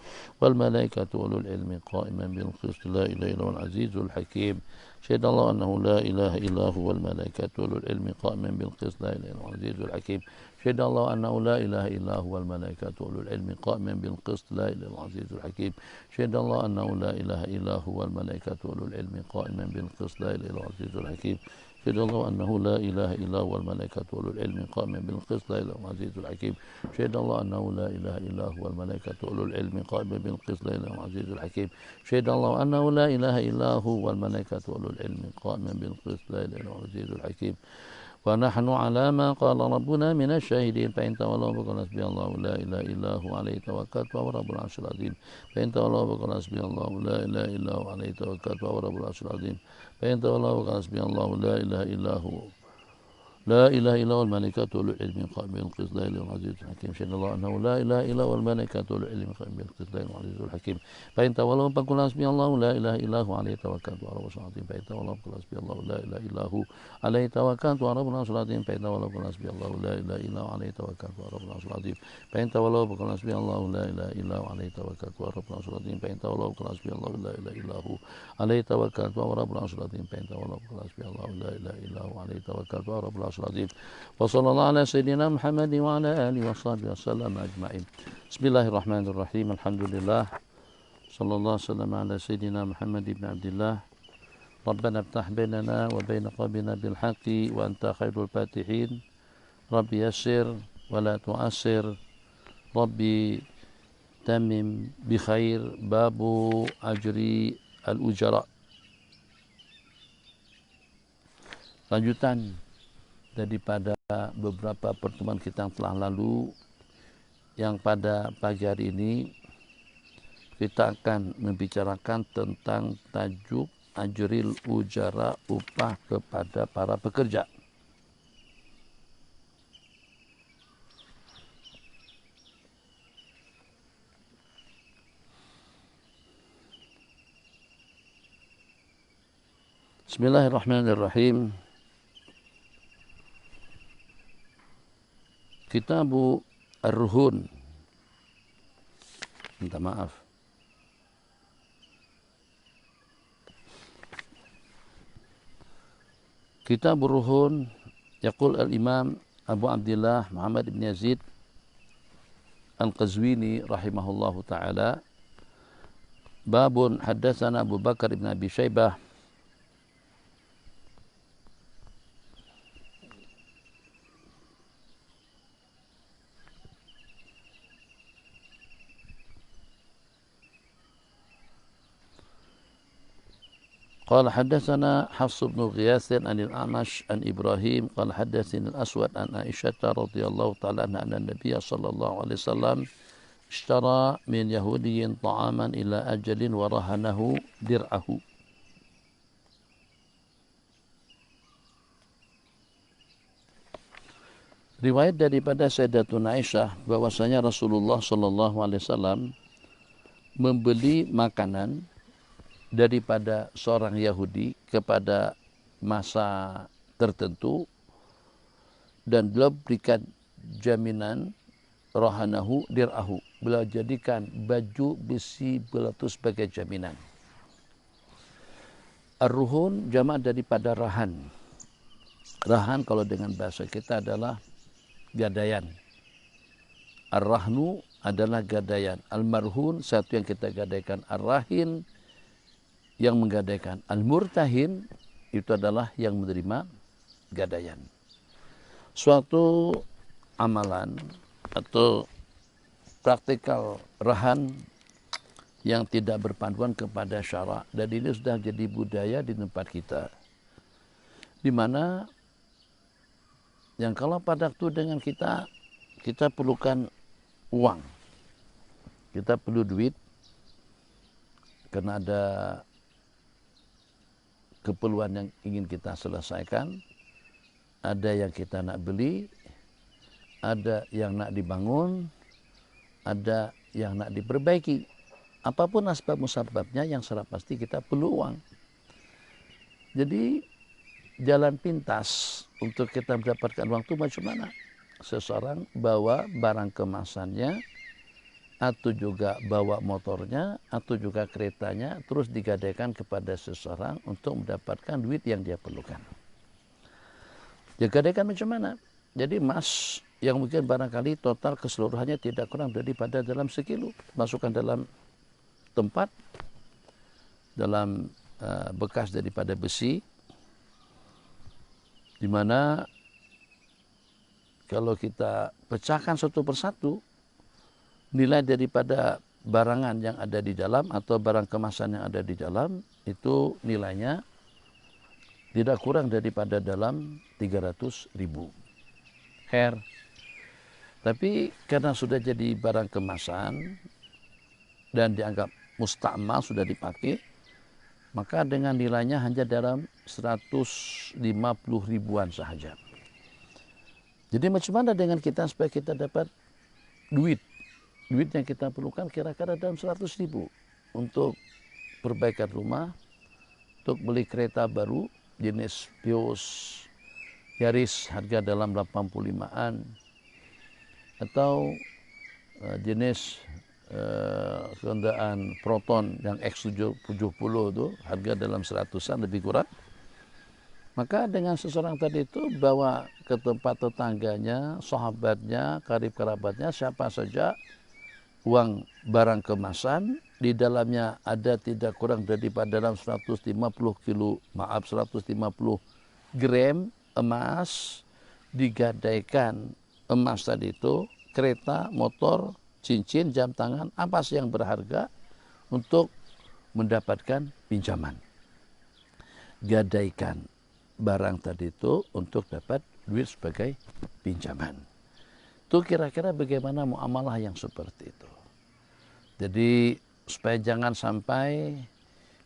والملائكة أولو العلم قائما بالقسط لا إله إلا هو العزيز الحكيم شهد الله أنه لا إله إلا هو والملائكة أولو العلم قائما بالقسط لا إله إلا هو العزيز الحكيم شهد الله أنه لا إله إلا هو والملائكة أولو العلم قائما بالقسط لا إله إلا الله العزيز الحكيم شهد الله أنه لا إله إلا هو والملائكة أولو العلم قائما بالقسط لا إله إلا الله العزيز الحكيم شهد الله أنه لا إله إلا هو والملائكة أولو العلم قائما بالقسط لا إله إلا الله العزيز الحكيم شهد الله أنه لا إله إلا هو والملائكة أولو العلم قائما بالقسط لا إله إلا الله العزيز الحكيم شهد الله أنه لا إله إلا هو والملائكة أولو العلم قائما بالقسط لا إله إلا الله العزيز الحكيم ونحن على ما قال ربنا من الشاهدين فإن تولوا فقل حسبي الله لا إله إلا هو عليه توكلت وهو رب العرش العظيم فإن تولوا فقل حسبي الله لا إله إلا هو عليه توكلت وهو رب العرش العظيم فإن تولوا فقل حسبي الله لا إله إلا هو لا إله إلا هو الملائكة أولو العلم قائما بالقسط لا إله إلا العزيز الحكيم شهد الله أنه لا إله إلا هو الملائكة أولو العلم قائما بالقسط لا إله إلا العزيز الحكيم فإن تولوا فقل حسبي الله لا إله إلا هو عليه توكلت وهو رب العرش العظيم فإن تولوا فقل حسبي الله لا إله إلا هو عليه توكلت وهو رب العرش العظيم فإن تولوا فقل حسبي الله لا إله إلا هو عليه توكلت وهو رب العرش العظيم فإن تولوا فقل حسبي الله لا إله إلا هو عليه توكلت وهو رب العرش العظيم فإن تولوا فقل حسبي الله لا إله إلا هو عليه توكلت وهو رب العرش العظيم فإن تولوا فقل حسبي الله لا إله إلا هو عليه توكلت وهو رب العرش العظيم وصلى الله على سيدنا محمد وعلى آله وصحبه وسلم أجمعين بسم الله الرحمن الرحيم الحمد لله صلى الله وسلم على سيدنا محمد بن عبد الله ربنا افتح بيننا وبين قومنا بالحق وأنت خير الفاتحين ربي يسر ولا تعسر ربي تمم بخير باب أجر الأجراء. Lanjutan daripada beberapa pertemuan kita yang telah lalu, yang pada pagi hari ini kita akan membicarakan tentang tajuk ajril ujara, upah kepada para pekerja. Bismillahirrahmanirrahim. Kitabu Ar-Ruhun. Minta maaf. Kitab Ar-Ruhun, yaqul al-Imam Abu Abdullah Muhammad ibn Yazid Al-Qazwini rahimahullahu ta'ala, babun haddatsana Abu Bakar ibn Abi Syaibah قال حدثنا حفص بن غياث عن الأعمش عن إبراهيم قال حدثني الأسود عن عائشة رضي الله تعالى عنها أن النبي صلى الله عليه وسلم اشترى من يهودي طعاما إلى أجل ورهنه درعه. Riwayat daripada Sayyidatuna Aisyah bahwasanya Rasulullah sallallahu alaihi wasallam membeli makanan daripada seorang Yahudi kepada masa tertentu dan beliau berikan jaminan rahanahu dir'ahu, beliau jadikan baju besi beliau itu sebagai jaminan. Ar-Ruhun jamak daripada rahan. Rahan kalau dengan bahasa kita adalah gadaian. Ar-Rahnu adalah gadaian. Al-Marhun satu yang kita gadaikan. Ar-Rahin yang menggadaikan. Al-Murtahin itu adalah yang menerima gadaian. Suatu amalan atau praktikal rahan yang tidak berpanduan kepada syarak, dan ini sudah jadi budaya di tempat kita, di mana yang kalau pada waktu dengan kita perlukan uang, kita perlu duit karena ada keperluan yang ingin kita selesaikan, ada yang kita nak beli, ada yang nak dibangun, ada yang nak diperbaiki. Apapun asbab-musababnya, yang secara pasti kita perlu uang. Jadi jalan pintas untuk kita mendapatkan uang itu macam mana? Seseorang bawa barang kemasannya, atau juga bawa motornya, atau juga keretanya, terus digadaikan kepada seseorang untuk mendapatkan duit yang dia perlukan. Dia gadaikan macam mana? Jadi emas yang mungkin barangkali total keseluruhannya tidak kurang daripada dalam sekilo, masukkan dalam tempat, dalam bekas daripada besi, di mana kalau kita pecahkan satu persatu, nilai daripada barangan yang ada di dalam atau barang kemasan yang ada di dalam itu nilainya tidak kurang daripada dalam 300.000 her. Tapi karena sudah jadi barang kemasan dan dianggap musta'mal, sudah dipakai, maka dengan nilainya hanya dalam 150 ribuan sahaja. Jadi macam mana dengan kita supaya kita dapat duit? Duit yang kita perlukan kira-kira dalam 100.000 untuk perbaikan rumah, untuk beli kereta baru jenis Vios Yaris harga dalam 85-an, atau jenis kendaraan Proton yang X70 itu harga dalam 100-an lebih kurang. Maka dengan seseorang tadi itu bawa ke tempat tetangganya, sahabatnya, karib kerabatnya, siapa saja, uang barang kemasan, di dalamnya ada tidak kurang daripada dalam 150 gram emas, digadaikan emas tadi itu, kereta, motor, cincin, jam tangan, apa sih yang berharga untuk mendapatkan pinjaman. Gadaikan barang tadi itu untuk dapat duit sebagai pinjaman. Itu kira-kira bagaimana muamalah yang seperti itu. Jadi supaya jangan sampai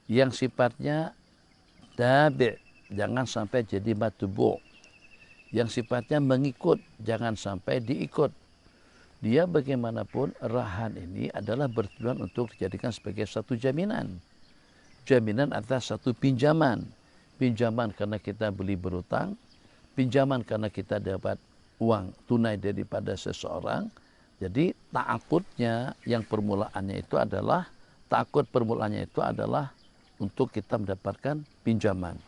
yang sifatnya tabi', jangan sampai jadi matbu'. Yang sifatnya mengikut, jangan sampai diikut. Dia bagaimanapun rahan ini adalah bertujuan untuk dijadikan sebagai satu jaminan. Jaminan atas satu pinjaman. pinjaman karena kita beli berutang, pinjaman karena kita dapat uang tunai daripada seseorang. Jadi ta'akudnya yang permulaannya itu adalah, ta'akud permulaannya itu adalah untuk kita mendapatkan pinjaman.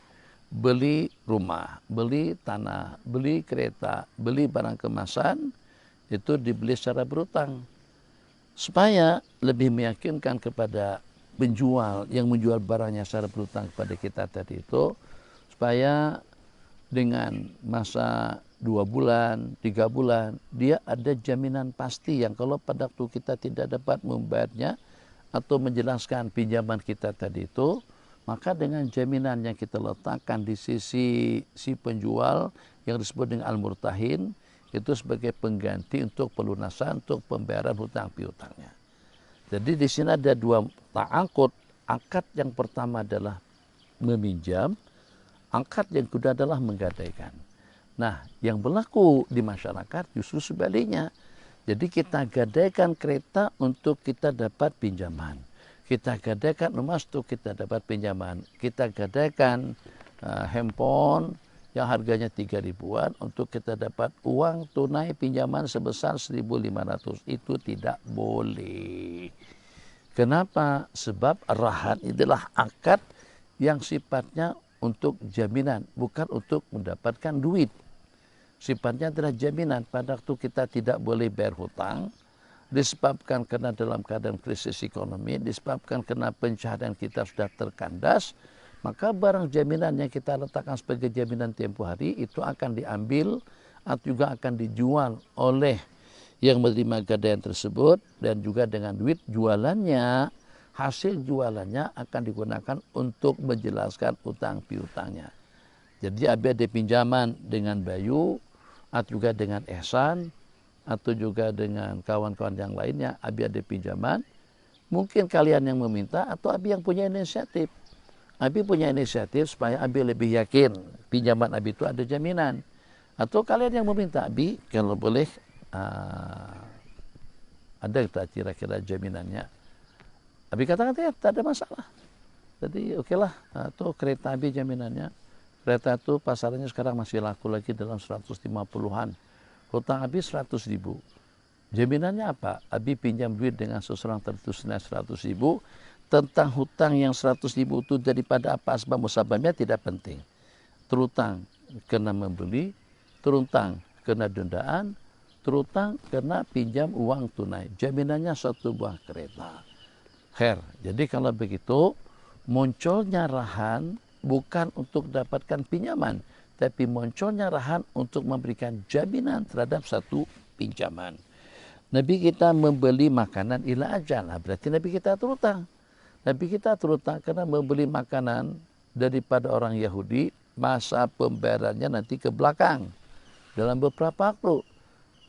Beli rumah, beli tanah, beli kereta, beli barang kemasan, itu dibeli secara berutang. Supaya lebih meyakinkan kepada penjual yang menjual barangnya secara berutang kepada kita tadi itu, supaya dengan masa 2 bulan, 3 bulan, dia ada jaminan pasti yang kalau pada waktu kita tidak dapat membayarnya atau menjelaskan pinjaman kita tadi itu, maka dengan jaminan yang kita letakkan di sisi si penjual yang disebut dengan al-murtahin, itu sebagai pengganti untuk pelunasan, untuk pembayaran hutang piutangnya. Jadi di sini ada 2 ta'akud. Akad yang pertama adalah meminjam, akad yang kedua adalah menggadaikan. Nah, yang berlaku di masyarakat justru sebaliknya. Jadi kita gadaikan kereta untuk kita dapat pinjaman. Kita gadaikan emas untuk kita dapat pinjaman. Kita gadaikan handphone yang harganya 3 ribuan untuk kita dapat uang tunai pinjaman sebesar 1.500. Itu tidak boleh. Kenapa? Sebab rahan itulah akad yang sifatnya untuk jaminan, bukan untuk mendapatkan duit. Sifatnya adalah jaminan pada waktu kita tidak boleh bayar hutang, disebabkan karena dalam keadaan krisis ekonomi, disebabkan karena pencaharian kita sudah terkandas, maka barang jaminan yang kita letakkan sebagai jaminan tempoh hari itu akan diambil atau juga akan dijual oleh yang menerima gadaian tersebut, dan juga dengan duit jualannya, hasil jualannya akan digunakan untuk menjelaskan utang piutangnya. Jadi ada pinjaman dengan Bayu, atau juga dengan Ehsan, atau juga dengan kawan-kawan yang lainnya, Abi ada pinjaman, mungkin kalian yang meminta atau Abi yang punya inisiatif. Abi punya inisiatif supaya Abi lebih yakin pinjaman Abi itu ada jaminan. Atau kalian yang meminta Abi, kalau boleh ada kira-kira jaminannya. Abi katakan ya, tak ada masalah. Jadi okelah, atau kereta Abi jaminannya. Kereta itu pasarannya sekarang masih laku lagi dalam 150-an. Hutang Abi 100 ribu. Jaminannya apa? Abi pinjam duit dengan seseorang tertentu senilai 100 ribu. Tentang hutang yang 100 ribu itu daripada apa asbab musababnya tidak penting. Terutang kena membeli, terutang kena dendaan, terutang kena pinjam uang tunai. Jaminannya satu buah kereta. Khair. Jadi kalau begitu, munculnya rahan bukan untuk dapatkan pinjaman, tapi munculnya rahan untuk memberikan jaminan terhadap satu pinjaman. Nabi kita membeli makanan ila ajal, berarti Nabi kita terutang. Nabi kita terutang karena membeli makanan daripada orang Yahudi, masa pembayarannya nanti ke belakang dalam beberapa waktu.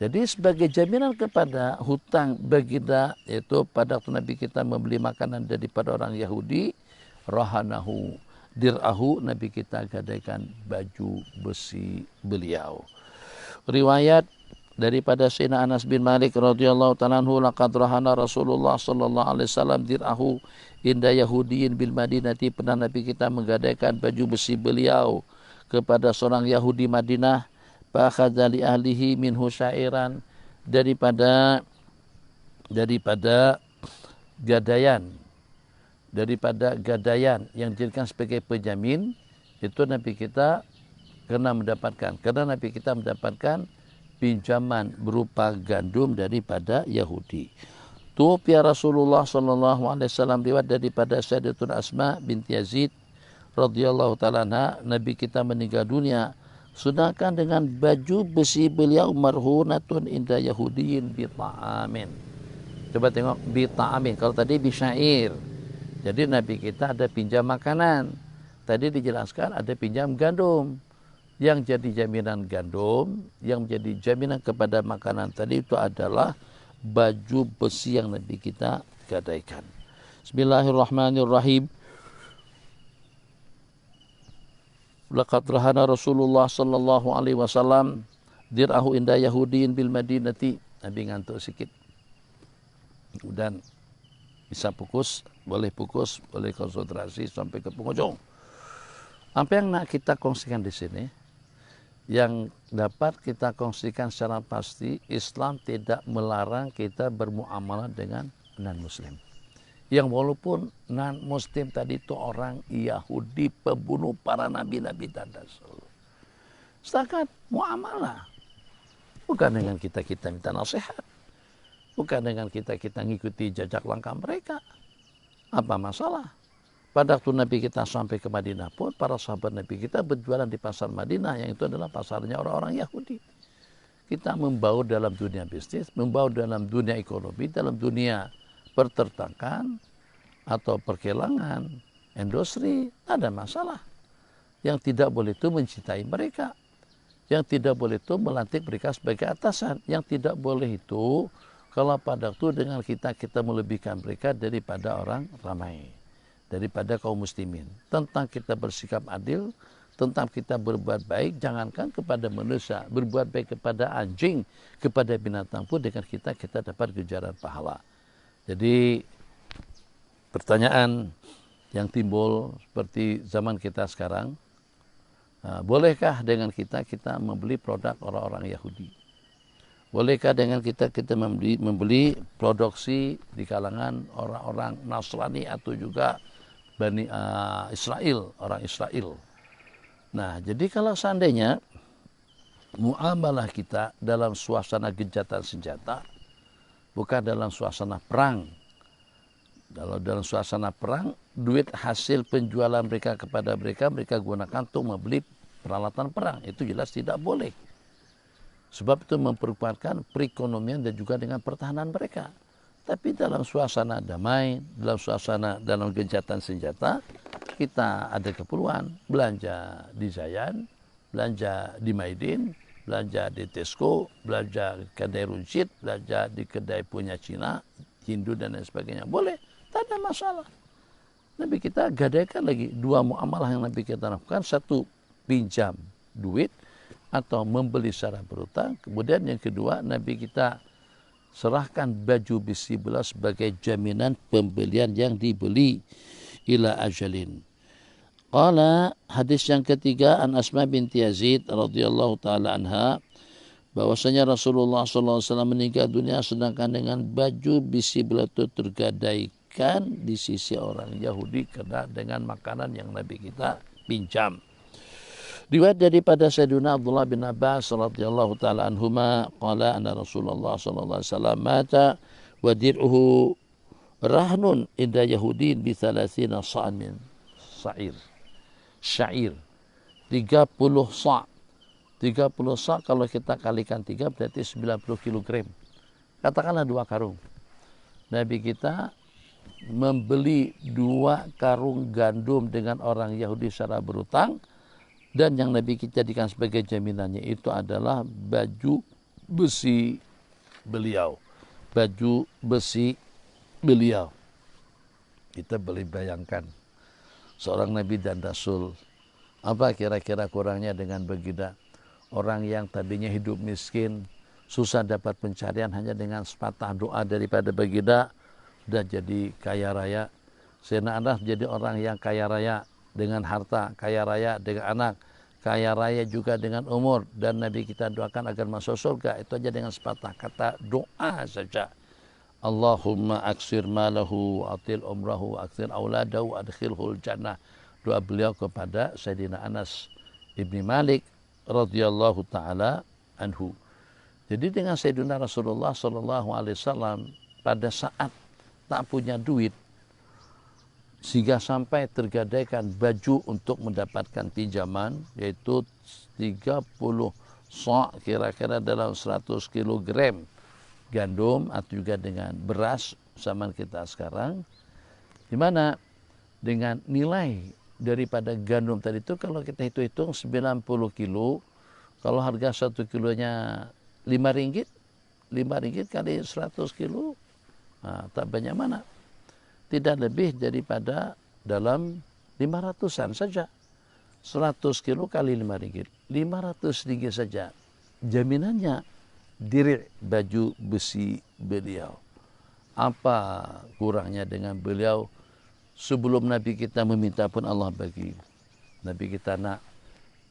Jadi sebagai jaminan kepada hutang baginda, yaitu pada waktu Nabi kita membeli makanan daripada orang Yahudi, rahanahu, dir'ahu, Nabi kita gadaikan baju besi beliau. Riwayat daripada Sayyidina Anas bin Malik radhiyallahu ta'ala anhu, laqad rahana Rasulullah sallallahu alaihi wasallam dir'ahu inda Yahudiyin bil Madinati, pernah Nabi kita menggadaikan baju besi beliau kepada seorang Yahudi Madinah, fakhadha li ahlihi minhu syairan, daripada gadaian yang dijadikan sebagai penjamin, itu Nabi kita karena Nabi kita mendapatkan pinjaman berupa gandum daripada Yahudi. Tufiya Rasulullah sallallahu alaihi wasallam, riwayat daripada Sayyidatuna Asma binti Yazid radhiyallahu ta'ala anha, Nabi kita meninggal dunia sedangkan dengan baju besi beliau marhunatun inda Yahudiyin bi ta'amin. Coba tengok bi ta'amin, kalau tadi bi syair. Jadi Nabi kita ada pinjam makanan. Tadi dijelaskan ada pinjam gandum. Yang jadi jaminan gandum, yang menjadi jaminan kepada makanan tadi itu adalah baju besi yang Nabi kita gadaikan. Bismillahirrahmanirrahim. Laqad rahana Rasulullah sallallahu alaihi wasallam dir'ahu inda Yahudiyin bil Madinati. Nabi ngantuk sikit. Dan bisa boleh konsentrasi sampai ke penghujung. Apa yang nak kita kongsikan di sini, yang dapat kita kongsikan secara pasti, Islam tidak melarang kita bermuamalah dengan non-muslim. Yang walaupun non-muslim tadi itu orang Yahudi, pembunuh para nabi-nabi dan rasul. Sedangkan muamalah bukan dengan kita minta nasihat, bukan dengan kita ngikuti jejak langkah mereka. Apa masalah? Pada waktu Nabi kita sampai ke Madinah pun, para sahabat Nabi kita berjualan di pasar Madinah, yang itu adalah pasarnya orang-orang Yahudi. Kita membawa dalam dunia bisnis, membawa dalam dunia ekonomi, dalam dunia pertertakan atau perkelangan, industri, ada masalah. Yang tidak boleh itu mencintai mereka. Yang tidak boleh itu melantik mereka sebagai atasan. Yang tidak boleh itu, kalau pada waktu dengan kita melebihkan mereka daripada orang ramai, daripada kaum muslimin. Tentang kita bersikap adil, tentang kita berbuat baik, jangankan kepada manusia, berbuat baik kepada anjing, kepada binatang pun dengan kita dapat ganjaran pahala. Jadi pertanyaan yang timbul seperti zaman kita sekarang, bolehkah dengan kita membeli produk orang-orang Yahudi? Bolehkah dengan kita membeli produksi di kalangan orang-orang Nasrani atau juga Bani Israel, orang Israel. Nah, jadi kalau seandainya muamalah kita dalam suasana gencatan senjata, bukan dalam suasana perang. Kalau dalam suasana perang, duit hasil penjualan mereka kepada mereka gunakan untuk membeli peralatan perang. Itu jelas tidak boleh. Sebab itu memperkuatkan perekonomian dan juga dengan pertahanan mereka. Tapi dalam suasana damai, dalam gencatan senjata, kita ada keperluan belanja di Zayan, belanja di Maidin, belanja di Tesco, belanja di kedai Runsit, belanja di kedai punya Cina, Hindu dan lain sebagainya. Boleh, tak ada masalah. Nabi kita gadaikan lagi dua muamalah yang Nabi kita lakukan. Satu, pinjam duit atau membeli secara berutang. Kemudian yang kedua, Nabi kita serahkan baju besi belas sebagai jaminan pembelian yang dibeli ila ajalin. Qala, hadis yang ketiga, an Asma binti Yazid radhiyallahu taala anha, bahwasanya Rasulullah sallallahu alaihi wasallam meninggal dunia sedangkan dengan baju besi belas itu tergadaikan di sisi orang Yahudi karena dengan makanan yang Nabi kita pinjam. Riwayat daripada Sayyidina Abdullah bin Abbas radhiyallahu taala anhuma qala anna Rasulullah sallallahu alaihi wasallam mata wa dir'uhu rahnun inda yahudin bi 30 sa'an min syair 30 sa'. 30 sa' kalau kita kalikan 3 berarti 90 kg. Katakanlah 2 karung. Nabi kita membeli 2 karung gandum dengan orang Yahudi secara berutang. Dan yang Nabi kita jadikan sebagai jaminannya itu adalah baju besi beliau. Baju besi beliau. Kita boleh bayangkan seorang Nabi dan Rasul. Apa kira-kira kurangnya dengan baginda? Orang yang tadinya hidup miskin, susah dapat pencarian hanya dengan sepatah doa daripada baginda, sudah jadi kaya raya. Sayyidina Anas jadi orang yang kaya raya dengan harta, kaya raya dengan anak, kaya raya juga dengan umur, dan Nabi kita doakan agar masuk surga. Itu aja dengan sepatah kata doa saja. Allahumma aksir malahu, atil umrahu, aksir auladahu, adkhilhul jannah. Doa beliau kepada Sayyidina Anas ibni Malik radhiyallahu taala anhu. Jadi dengan Sayyidina Rasulullah sallallahu alaihi wasallam pada saat tak punya duit, sehingga sampai tergadaikan baju untuk mendapatkan pinjaman, yaitu 30 sa' kira-kira dalam 100 kg gandum atau juga dengan beras zaman kita sekarang, di mana dengan nilai daripada gandum tadi itu kalau kita hitung 90 kilo, kalau harga 1 kilonya 5 ringgit, 5 ringgit kali 100 kilo, nah, tak banyak mana. Tidak lebih daripada dalam 500-an saja. 100 kilo kali 5 ringgit. 500 ringgit saja. Jaminannya diri baju besi beliau. Apa kurangnya dengan beliau? Sebelum Nabi kita meminta pun Allah bagi. Nabi kita nak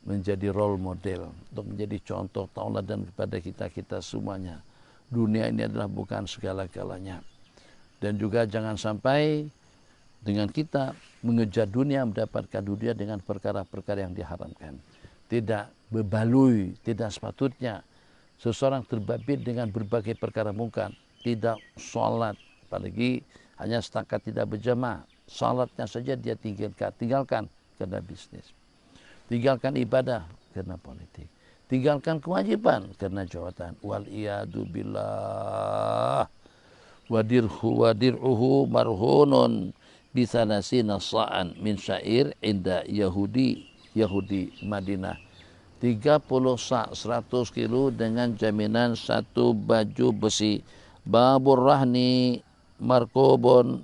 menjadi role model, untuk menjadi contoh tauladan kepada kita semuanya. Dunia ini adalah bukan segala-galanya. Dan juga jangan sampai dengan kita mengejar dunia, mendapatkan dunia dengan perkara-perkara yang diharamkan. Tidak bebalui, tidak sepatutnya seseorang terbabit dengan berbagai perkara mungkar. Tidak sholat, apalagi hanya setakat tidak berjamaah. Sholatnya saja dia tinggalkan karena bisnis. Tinggalkan ibadah karena politik. Tinggalkan kewajiban karena jawatan. Wal'iyadu billah. Wadir'uhu marhunun bisanasina sa'an min syair inda Yahudi Madinah. 30 sa' 100 kilo dengan jaminan satu baju besi. Babur rahni markobon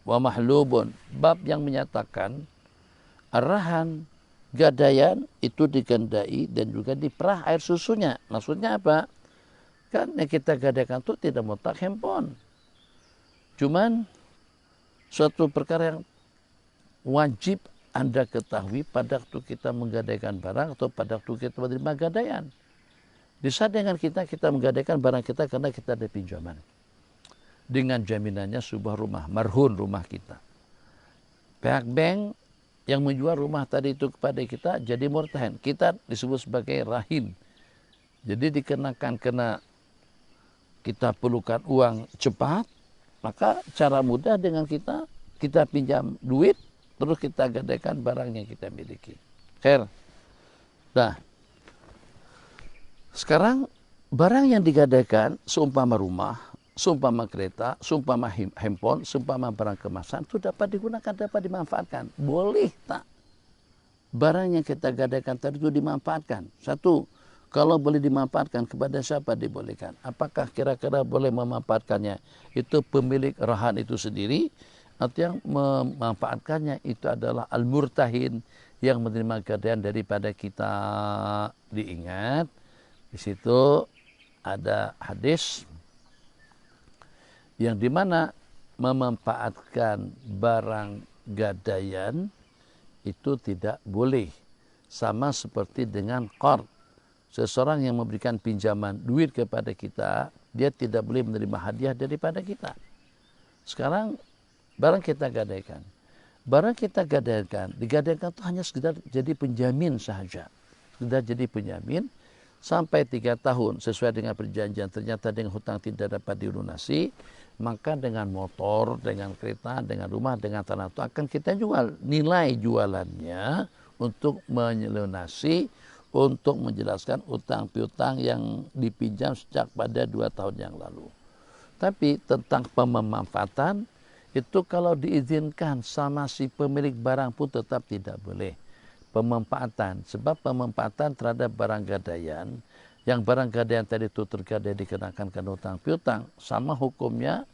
wa mahlubun. Bab yang menyatakan arahan gadaian itu digandai dan juga diperah air susunya. Maksudnya apa? Kan yang kita gadaikan itu tidak mutlak handphone. Cuman suatu perkara yang wajib Anda ketahui pada waktu kita menggadaikan barang atau pada waktu kita menerima gadaian. Di saat dengan kita menggadaikan barang kita karena kita ada pinjaman. Dengan jaminannya sebuah rumah, marhun rumah kita. Pihak bank yang menjual rumah tadi itu kepada kita jadi murtahin. Kita disebut sebagai rahin. Jadi dikenakan kena kita perlukan uang cepat, maka cara mudah dengan kita pinjam duit, terus kita gadaikan barang yang kita miliki. Khair. Nah, sekarang barang yang digadaikan seumpama rumah, seumpama kereta, seumpama handphone, seumpama barang kemasan itu dapat digunakan, dapat dimanfaatkan. Boleh tak barang yang kita gadaikan tadi itu dimanfaatkan? Satu, kalau boleh dimanfaatkan, kepada siapa dibolehkan? Apakah kira-kira boleh memanfaatkannya? Itu pemilik rahan itu sendiri, atau yang memanfaatkannya itu adalah al-murtahin yang menerima gadaian daripada kita. Diingat, di situ ada hadis yang dimana memanfaatkan barang gadaian itu tidak boleh. Sama seperti dengan qard. Seseorang yang memberikan pinjaman duit kepada kita, dia tidak boleh menerima hadiah daripada kita. Sekarang barang kita gadaikan. Barang kita gadaikan, digadaikan itu hanya sekedar jadi penjamin saja. Sekedar jadi penjamin sampai 3 tahun sesuai dengan perjanjian, ternyata dengan hutang tidak dapat dilunasi, maka dengan motor, dengan kereta, dengan rumah, dengan tanah itu akan kita jual. Nilai jualannya untuk melunasi, untuk menjelaskan utang piutang yang dipinjam sejak pada 2 tahun yang lalu. Tapi tentang pemanfaatan itu kalau diizinkan sama si pemilik barang pun tetap tidak boleh. Pemanfaatan, sebab pemanfaatan terhadap barang gadaian, yang barang gadaian tadi itu tergadai dikenakan karena utang piutang, sama hukumnya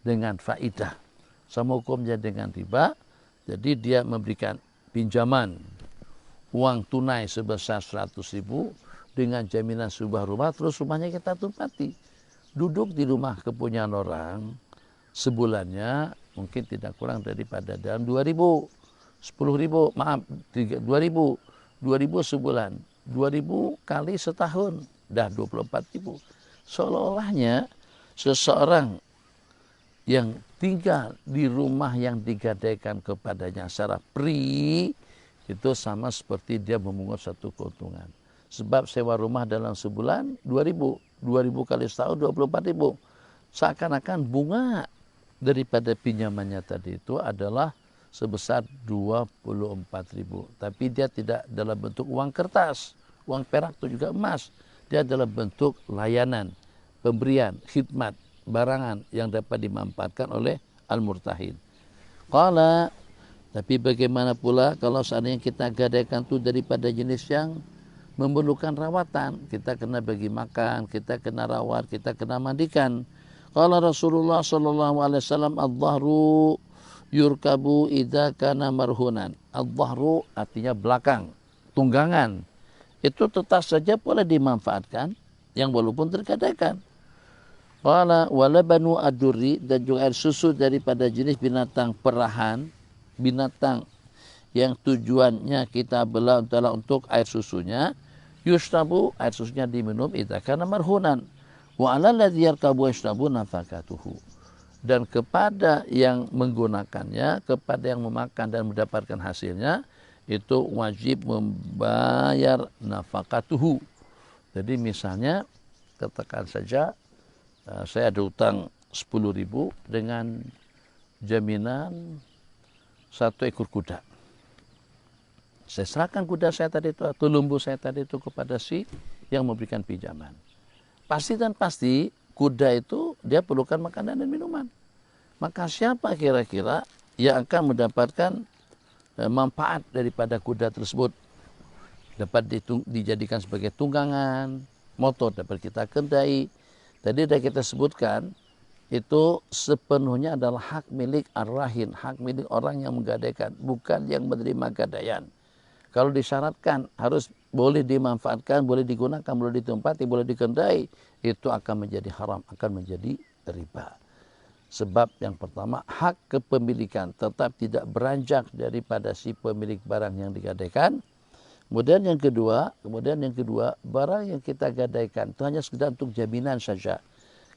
dengan faidah, sama hukumnya dengan riba. Jadi dia memberikan pinjaman uang tunai sebesar 100.000 dengan jaminan sebuah rumah, terus rumahnya kita tempati. Duduk di rumah kepunyaan orang, sebulannya mungkin tidak kurang daripada dalam 2.000, 10.000, maaf, 2.000 sebulan, 2.000 kali setahun, dah 24.000. Seolah-olahnya seseorang yang tinggal di rumah yang digadaikan kepadanya secara free itu sama seperti dia memungut satu keuntungan. Sebab sewa rumah dalam sebulan 2.000 kali setahun 24.000. Seakan-akan bunga daripada pinjamannya tadi itu adalah sebesar 24.000. Tapi dia tidak dalam bentuk uang kertas, uang perak itu juga emas. Dia dalam bentuk layanan, pemberian, khidmat, barangan yang dapat dimanfaatkan oleh al-murtahin. Qala, tapi bagaimana pula kalau seandainya kita gadaikan itu daripada jenis yang memerlukan rawatan, kita kena bagi makan, kita kena rawat, kita kena mandikan. Qala Rasulullah sallallahu alaihi wasallam, adh-dhahru yurkabu idza kana marhunan. Adh-dhahru artinya belakang, tunggangan. Itu tetap saja boleh dimanfaatkan yang walaupun tergadaikan. Qala walabanu ad-durri, dan juga air susu daripada jenis binatang perahan, binatang yang tujuannya kita belah adalah untuk air susunya, yushrabu, air susunya diminum, idza kana marhunan. Wa 'alal ladzi yarkabu yashrabu nafaqatuhu. Dan kepada yang menggunakannya, kepada yang memakan dan mendapatkan hasilnya, itu wajib membayar nafaqatuhu. Jadi misalnya, katakan saja saya ada utang 10.000 dengan jaminan 1 ekor kuda. Saya serahkan kuda saya tadi itu atau lembu saya tadi itu kepada si yang memberikan pinjaman. Pasti dan pasti kuda itu dia perlukan makanan dan minuman. Maka siapa kira-kira yang akan mendapatkan manfaat daripada kuda tersebut? Dapat dijadikan sebagai tunggangan, motor dapat kita kendai. Tadi sudah kita sebutkan, itu sepenuhnya adalah hak milik ar-rahin, hak milik orang yang menggadaikan, bukan yang menerima gadaian. Kalau disyaratkan harus boleh dimanfaatkan, boleh digunakan, boleh ditempati, boleh dikendai, itu akan menjadi haram, akan menjadi riba. Sebab yang pertama, hak kepemilikan tetap tidak beranjak daripada si pemilik barang yang digadaikan. Kemudian yang kedua, barang yang kita gadaikan itu hanya sekedar untuk jaminan saja.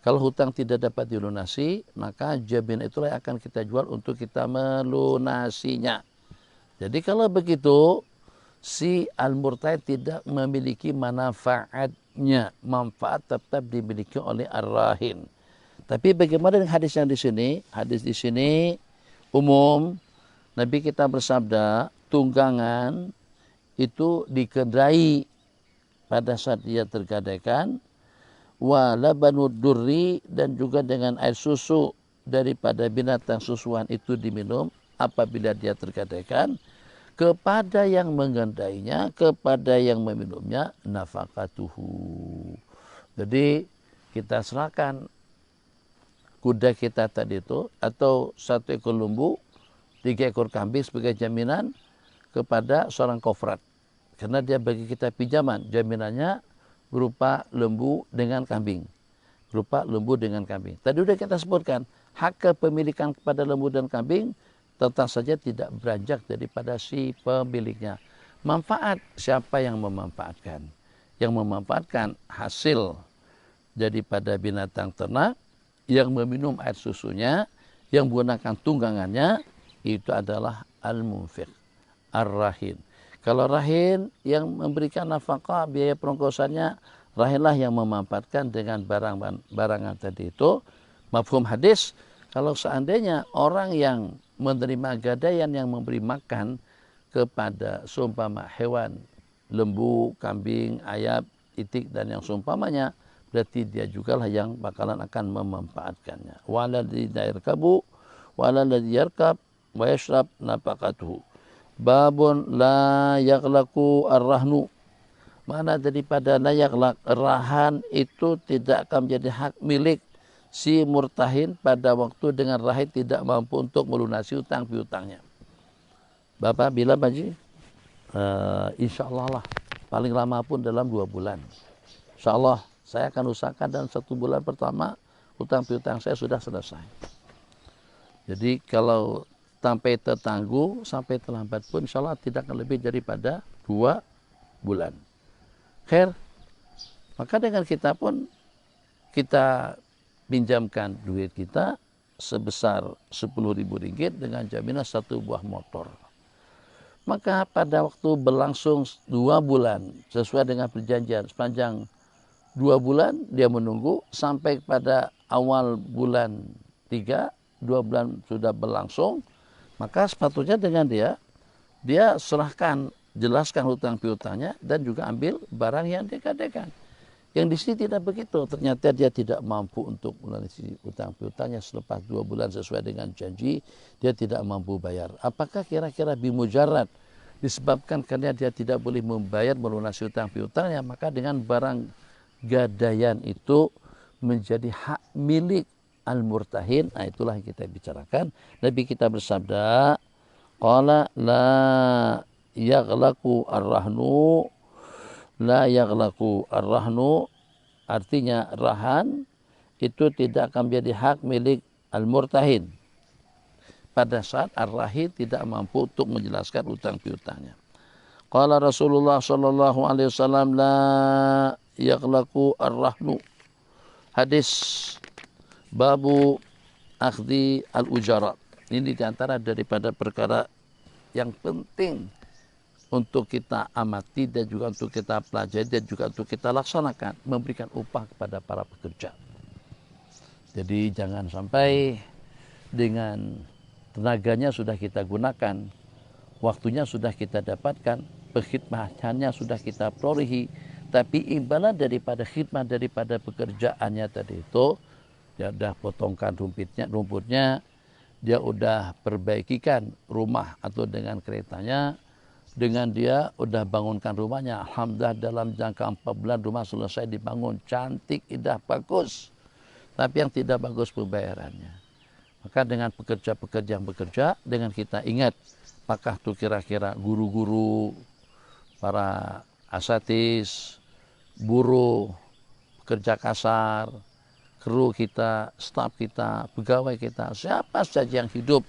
Kalau hutang tidak dapat dilunasi, maka jaminan itulah yang akan kita jual untuk kita melunasinya. Jadi kalau begitu, si al-murtahid tidak memiliki manfaatnya. Manfaat tetap dimiliki oleh ar-rahin. Tapi bagaimana dengan hadis yang di sini? Hadis di sini umum, Nabi kita bersabda, tunggangan itu dikendai pada saat dia tergadaikan, wa labanud durri, dan juga dengan air susu daripada binatang susuan itu diminum apabila dia tergadaikan, kepada yang mengendainya, kepada yang meminumnya, nafaqatuhu. Jadi kita serahkan kuda kita tadi itu, atau 1 ekor lembu, 3 ekor kambing sebagai jaminan kepada seorang kofrat. Karena dia bagi kita pinjaman, jaminannya berupa lembu dengan kambing. Tadi sudah kita sebutkan, hak kepemilikan kepada lembu dan kambing tetap saja tidak beranjak daripada si pemiliknya. Manfaat, siapa yang memanfaatkan? Yang memanfaatkan hasil daripada binatang ternak, yang meminum air susunya, yang menggunakan tunggangannya, itu adalah al-munfiq, ar-rahin. Kalau rahin yang memberikan nafkah, biaya perongkosannya, rahinlah yang memanfaatkan dengan barangan tadi itu. Mafhum hadis, kalau seandainya orang yang menerima gadaian yang memberi makan kepada seumpama hewan, lembu, kambing, ayam, itik, dan yang seumpamanya, berarti dia jugalah yang bakalan akan memanfaatkannya. Waladzi yarkabu, waladzi yarkab wa yashrab nafaqatuhu. Babun la yaghlaqu ar-rahnu. Mana daripada la yaghlaq, rahan itu tidak akan menjadi hak milik si murtahin pada waktu dengan rahin tidak mampu untuk melunasi hutang piutangnya. Bapak bila Haji? Insyaallah lah, paling lama pun dalam 2 bulan. Insyaallah saya akan usahakan dalam 1 bulan pertama hutang piutang saya sudah selesai. Jadi kalau sampai tertangguh, sampai terlambat pun insya Allah tidak akan lebih daripada 2 bulan. Khair. Maka dengan kita pun, kita pinjamkan duit kita sebesar Rp10.000 dengan jaminan 1 buah motor. Maka pada waktu berlangsung 2 bulan, sesuai dengan perjanjian, sepanjang 2 bulan dia menunggu sampai pada awal bulan 3, 2 bulan sudah berlangsung, maka sepatutnya dengan dia serahkan, jelaskan hutang piutangnya dan juga ambil barang yang dia gadaikan. Yang di sini tidak begitu, ternyata dia tidak mampu untuk melunasi hutang piutangnya selepas 2 bulan sesuai dengan janji, dia tidak mampu bayar. Apakah kira-kira bimujarrad disebabkan karena dia tidak boleh membayar melunasi hutang piutangnya, maka dengan barang gadaian itu menjadi hak milik al-murtahin? Nah, itulah yang kita bicarakan. Nabi kita bersabda, qala la yaghlaqu ar-rahnu, la yaghlaqu ar-rahnu, artinya rahan itu tidak akan menjadi hak milik al-murtahin. pada saat ar-rahin tidak mampu untuk menjelaskan utang piutangnya. Qala Rasulullah sallallahu alaihi wasallam la yaghlaqu ar-rahnu. Hadis babu akhdi al-ujara. Ini diantara daripada perkara yang penting untuk kita amati dan juga untuk kita pelajari dan juga untuk kita laksanakan, memberikan upah kepada para pekerja. Jadi jangan sampai dengan tenaganya sudah kita gunakan, waktunya sudah kita dapatkan, perkhidmatannya sudah kita perolehi, tapi imbalan daripada khidmat daripada pekerjaannya tadi itu, dia udah potongkan rumputnya, dia udah perbaikikan rumah atau dengan keretanya, dengan dia udah bangunkan rumahnya. Alhamdulillah dalam jangka 4 bulan rumah selesai dibangun, cantik, indah, bagus. Tapi yang tidak bagus pembayarannya. Maka dengan pekerja-pekerja yang bekerja, dengan kita ingat, apakah itu kira-kira guru-guru, para asatis, buruh, pekerja kasar, kru kita, staf kita, pegawai kita, siapa saja yang hidup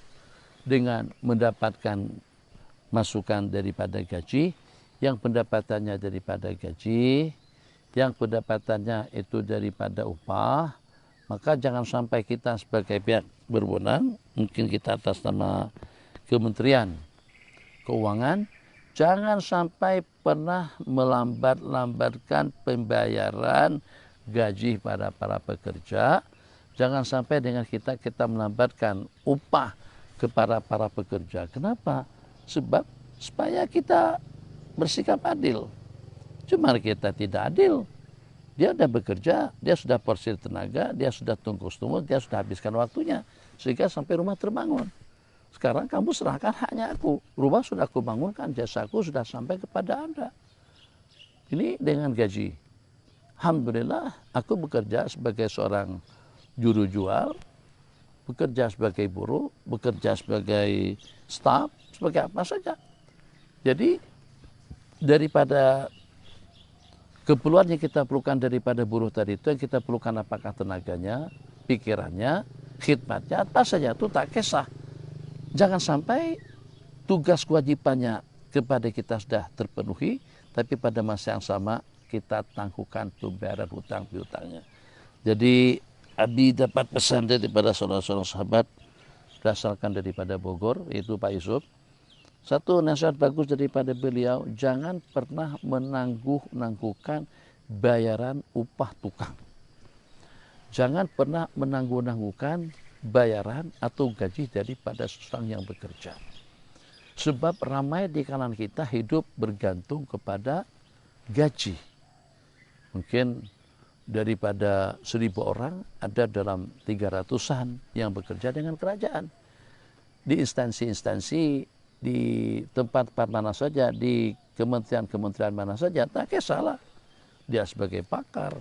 dengan mendapatkan masukan daripada gaji, yang pendapatannya daripada gaji, yang pendapatannya itu daripada upah, maka jangan sampai kita sebagai pihak berwenang, mungkin kita atas nama Kementerian Keuangan, jangan sampai pernah melambatkan pembayaran gaji pada para pekerja. Jangan sampai dengan kita melambatkan upah kepada para pekerja. Kenapa? Sebab supaya kita bersikap adil. Cuma kita tidak adil. Dia sudah bekerja, dia sudah porsir tenaga, dia sudah tungkus-tungkus, dia sudah habiskan waktunya. Sehingga sampai rumah terbangun. Sekarang kamu serahkan haknya aku. Rumah sudah aku bangunkan, jasaku sudah sampai kepada Anda. Ini dengan gaji. Alhamdulillah, aku bekerja sebagai seorang juru jual, bekerja sebagai buruh, bekerja sebagai staf, sebagai apa saja. Jadi, daripada keperluan yang kita perlukan daripada buruh tadi itu, yang kita perlukan apakah tenaganya, pikirannya, khidmatnya, apa saja itu tak kisah. Jangan sampai tugas kewajibannya kepada kita sudah terpenuhi, tapi pada masa yang sama kita tangguhkan pembayaran hutang piutangnya. Jadi Abi dapat pesan daripada saudara-saudara sahabat berdasarkan daripada Bogor, yaitu Pak Yusuf. Satu nasihat bagus daripada beliau, jangan pernah menangguh-nangguhkan bayaran upah tukang. Jangan pernah menangguh-nangguhkan bayaran atau gaji daripada seseorang yang bekerja. Sebab ramai di kalangan kita hidup bergantung kepada gaji. Mungkin daripada 1.000 orang ada dalam 300-an yang bekerja dengan kerajaan. Di instansi-instansi, di tempat-tempat mana saja, di kementerian-kementerian mana saja, tak kisahlah. Dia sebagai pakar,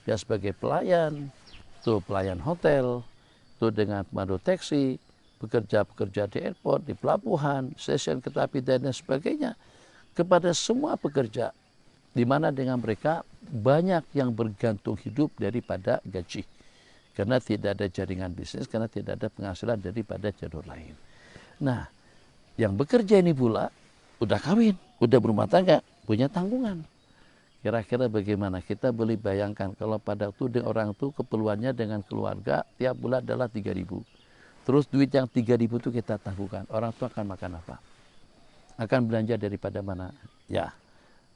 dia sebagai pelayan, itu pelayan hotel, itu dengan pemandu taksi, pekerja-pekerja di airport, di pelabuhan, stasiun kereta api dan sebagainya. Kepada semua pekerja, di mana dengan mereka banyak yang bergantung hidup daripada gaji. Karena tidak ada jaringan bisnis, karena tidak ada penghasilan daripada jalur lain. Nah, yang bekerja ini pula udah kawin, udah berumah tangga, punya tanggungan. Kira-kira bagaimana? Kita boleh bayangkan kalau pada waktu orang itu keperluannya dengan keluarga tiap bulan adalah 3.000. Terus duit yang 3.000 itu kita tangguhkan. Orang tua akan makan apa? Akan belanja daripada mana? Ya,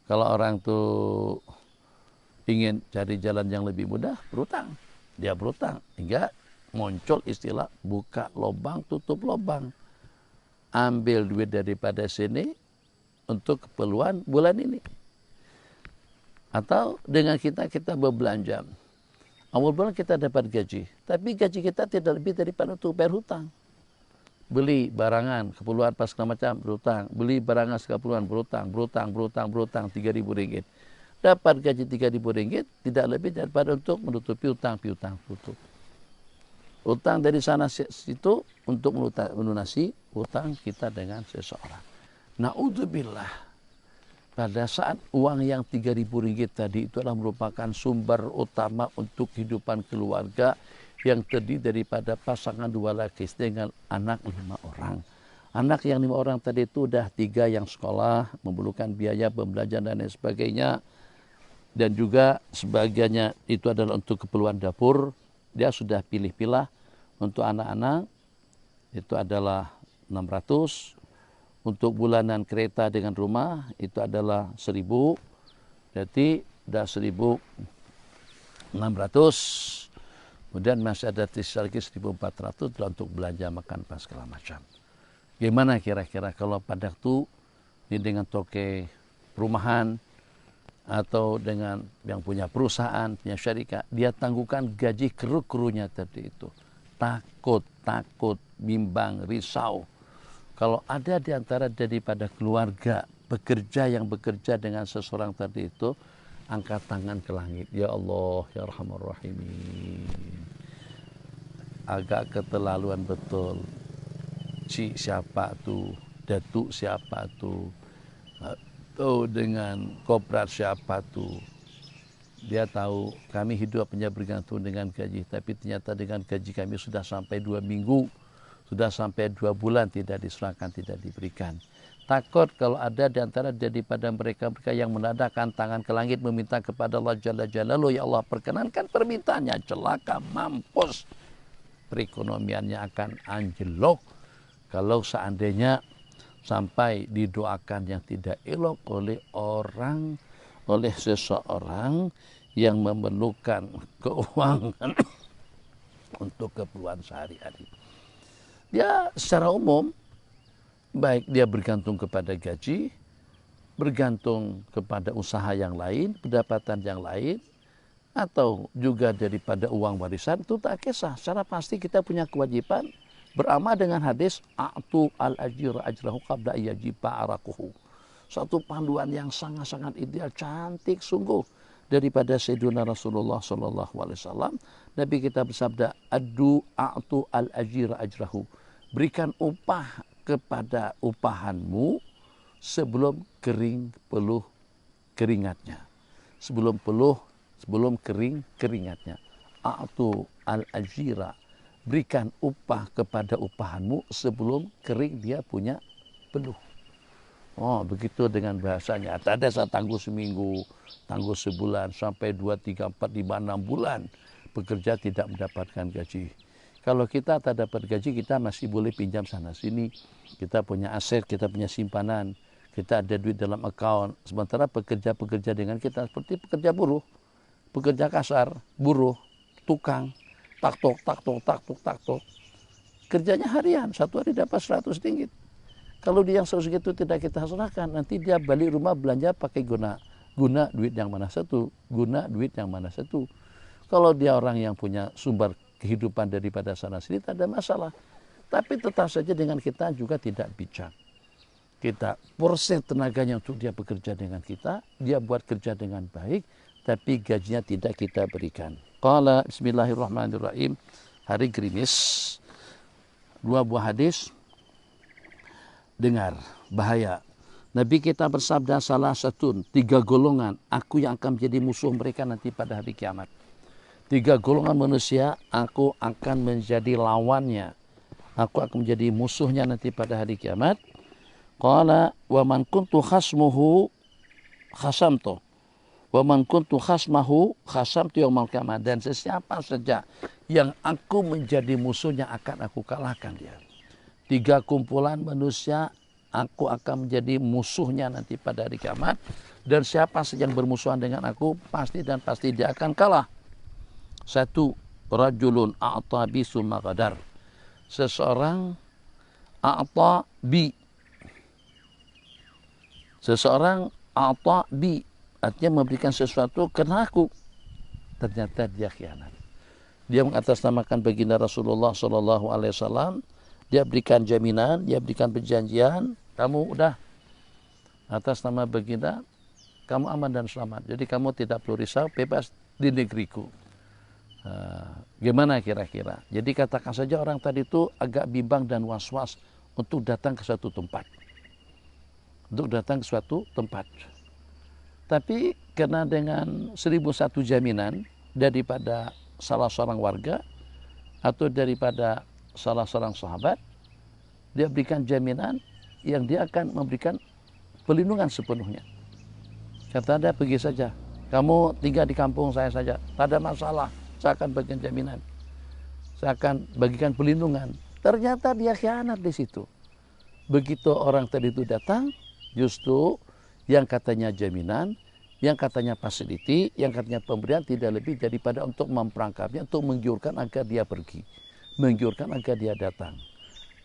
kalau orang itu ingin cari jalan yang lebih mudah, berutang. Dia berutang hingga muncul istilah buka lubang, tutup lubang. Ambil duit daripada sini untuk keperluan bulan ini. Atau dengan kita berbelanja. Awal bulan kita dapat gaji, tapi gaji kita tidak lebih daripada untuk bayar hutang. Beli barangan, keperluan pas segala macam, berhutang. Beli barangan keperluan, berhutang, 3.000 ringgit. Dapat gaji 3.000 ringgit, tidak lebih daripada untuk menutupi hutang piutang tutup. Hutang dari sana situ untuk melunasi hutang kita dengan seseorang. Na'udzubillah. Pada saat uang yang 3.000 ringgit tadi itu adalah merupakan sumber utama untuk kehidupan keluarga, yang terdiri daripada pasangan 2 laki dengan anak 5 orang. Anak yang 5 orang tadi itu udah 3 yang sekolah, memerlukan biaya pembelajaran dan lain sebagainya. Dan juga sebagiannya itu adalah untuk keperluan dapur. Dia sudah pilih-pilah untuk anak-anak itu adalah 600. Untuk bulanan kereta dengan rumah itu adalah 1000. Jadi sudah 1600. Kemudian masih ada sisa lagi 1400 untuk belanja makan pas segala macam. Gimana kira-kira kalau pada waktu ini dengan toke perumahan atau dengan yang punya perusahaan, punya syarikat, dia tangguhkan gaji kru-krunya tadi itu. Takut, bimbang, risau. Kalau ada di antara daripada keluarga yang bekerja dengan seseorang tadi itu, angkat tangan ke langit. Ya Allah, ya Rahman Rahimin. Agak keterlaluan betul. Siapa tuh? Datuk siapa tuh? Atau dengan koprat siapa tuh? Dia tahu kami hidup hanya bergantung dengan gaji. Tapi ternyata dengan gaji kami sudah sampai 2 minggu. Sudah sampai 2 bulan tidak diserahkan, tidak diberikan. Takut kalau ada di antara daripada mereka yang menadahkan tangan ke langit meminta kepada Allah Jalla Jalaluhu, ya Allah perkenankan permintaannya, celaka, mampus, perekonomiannya akan anjlok. Kalau seandainya sampai didoakan yang tidak elok oleh seseorang yang memerlukan keuangan untuk keperluan sehari-hari. Dia secara umum, baik dia bergantung kepada gaji, bergantung kepada usaha yang lain, pendapatan yang lain, atau juga daripada uang warisan, itu tak kisah. Secara pasti kita punya kewajiban beramal dengan hadis a'tu al-ajira ajrahu qabla yajiba arakuhu. Suatu panduan yang sangat-sangat ideal, cantik sungguh daripada Sayyidina Rasulullah SAW. Nabi kita bersabda, a'tu al-ajira ajrahu. Berikan upah kepada upahanmu sebelum kering peluh keringatnya. Sebelum kering keringatnya. A'tu al-ajira. Berikan upah kepada upahanmu sebelum kering dia punya peluh. Oh, begitu dengan bahasanya. Ada saya tangguh seminggu, tangguh sebulan, sampai 2, 3, 4, 5, 6 bulan. Pekerja tidak mendapatkan gaji. Kalau kita tak dapat gaji, kita masih boleh pinjam sana sini. Kita punya aset, kita punya simpanan. Kita ada duit dalam account. Sementara pekerja-pekerja dengan kita seperti pekerja buruh. Pekerja kasar, buruh, tukang. Tak-tok. Kerjanya harian, 1 hari dapat 100 ringgit. Kalau dia yang segitu tidak kita serahkan, nanti dia balik rumah belanja pakai guna duit yang mana satu. Kalau dia orang yang punya sumber kehidupan daripada sana sini, tak ada masalah. Tapi tetap saja dengan kita juga tidak bijak. Kita proses tenaganya untuk dia bekerja dengan kita, dia buat kerja dengan baik, tapi gajinya tidak kita berikan. Qala bismillahirrahmanirrahim, hari gerimis, 2 buah hadis, dengar, bahaya. Nabi kita bersabda salah satu 3 golongan, aku yang akan menjadi musuh mereka nanti pada hari kiamat. 3 golongan manusia, aku akan menjadi lawannya. Aku akan menjadi musuhnya nanti pada hari kiamat. Qala wa man kuntu khasmuhu khasamtu. Wa man kuntu khasmahu khasamtu yaumil qiyamah. Dan sesiapa saja yang aku menjadi musuhnya akan aku kalahkan dia. 3 kumpulan manusia, aku akan menjadi musuhnya nanti pada hari kiamat. Dan siapa saja yang bermusuhan dengan aku, pasti dia akan kalah. 1, rajulun a'ta bi summa qadar. Seseorang a'ta bi. Seseorang a'ta bi, artinya memberikan sesuatu karena aku. Ternyata dia khianat. Dia mengatasnamakan baginda Rasulullah SAW. Dia berikan jaminan, dia berikan perjanjian. Kamu udah atas nama baginda, kamu aman dan selamat. Jadi kamu tidak perlu risau, bebas di negeriku. Gimana kira-kira? Jadi katakan saja orang tadi itu agak bimbang dan was-was untuk datang ke suatu tempat. Tapi karena dengan 1001 jaminan daripada salah seorang warga, atau daripada salah seorang sahabat, dia berikan jaminan yang dia akan memberikan pelindungan sepenuhnya. Kata dia, pergi saja, kamu tinggal di kampung saya saja, tak ada masalah, saya akan bagikan jaminan, saya akan bagikan pelindungan. Ternyata dia khianat di situ. Begitu orang tadi itu datang, justru yang katanya jaminan, yang katanya facility, yang katanya pemberian tidak lebih daripada untuk memperangkapnya, untuk menggiurkan agar dia pergi, menggiurkan agar dia datang.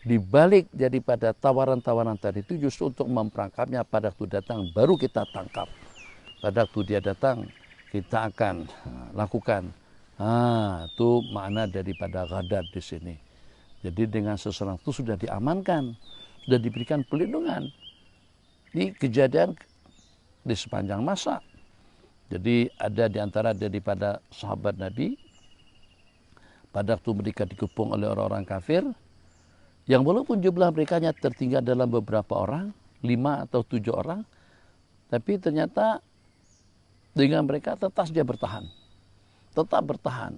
Di balik daripada tawaran-tawaran tadi itu justru untuk memperangkapnya, pada waktu datang baru kita tangkap. Pada waktu dia datang kita akan lakukan. Itu makna daripada ghadar di sini. Jadi dengan seseorang itu sudah diamankan, sudah diberikan pelindungan. Ini kejadian di sepanjang masa. Jadi ada di antara daripada sahabat Nabi, pada waktu mereka dikepung oleh orang-orang kafir, yang walaupun jumlah mereka hanya tertinggal dalam beberapa orang, 5 atau 7 orang, tapi ternyata dengan mereka tetap dia bertahan. Tetap bertahan.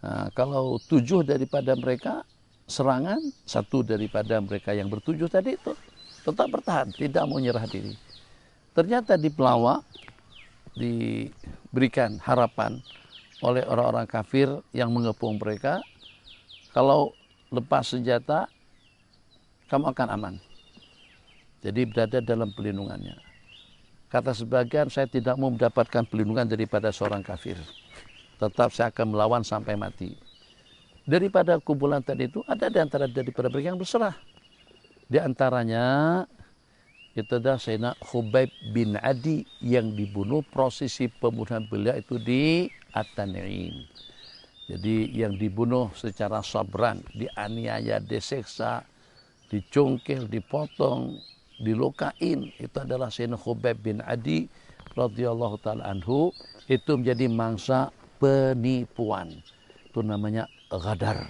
Nah, kalau 7 daripada mereka serangan, 1 daripada mereka yang ber-7 tadi itu tetap bertahan, tidak mau nyerah diri. Ternyata di pelawak diberikan harapan oleh orang-orang kafir yang mengepung mereka, kalau lepas senjata kamu akan aman. Jadi berada dalam pelindungannya. Kata sebagian, saya tidak mau mendapatkan pelindungan daripada seorang kafir. Tetap saya akan melawan sampai mati. Daripada kumpulan tadi itu, ada di antara daripada mereka yang berserah. Di antaranya, itu adalah Sayyidina Khubayb bin Adi yang dibunuh. Prosesi pembunuhan beliau itu di At-Tan'im. Jadi yang dibunuh secara sabran, dianiaya, diseksa, dicungkil, dipotong, dilukain, itu adalah Sayyidina Khubayb bin Adi radhiyallahu taala anhu. Itu menjadi mangsa penipuan. Itu namanya ghadar.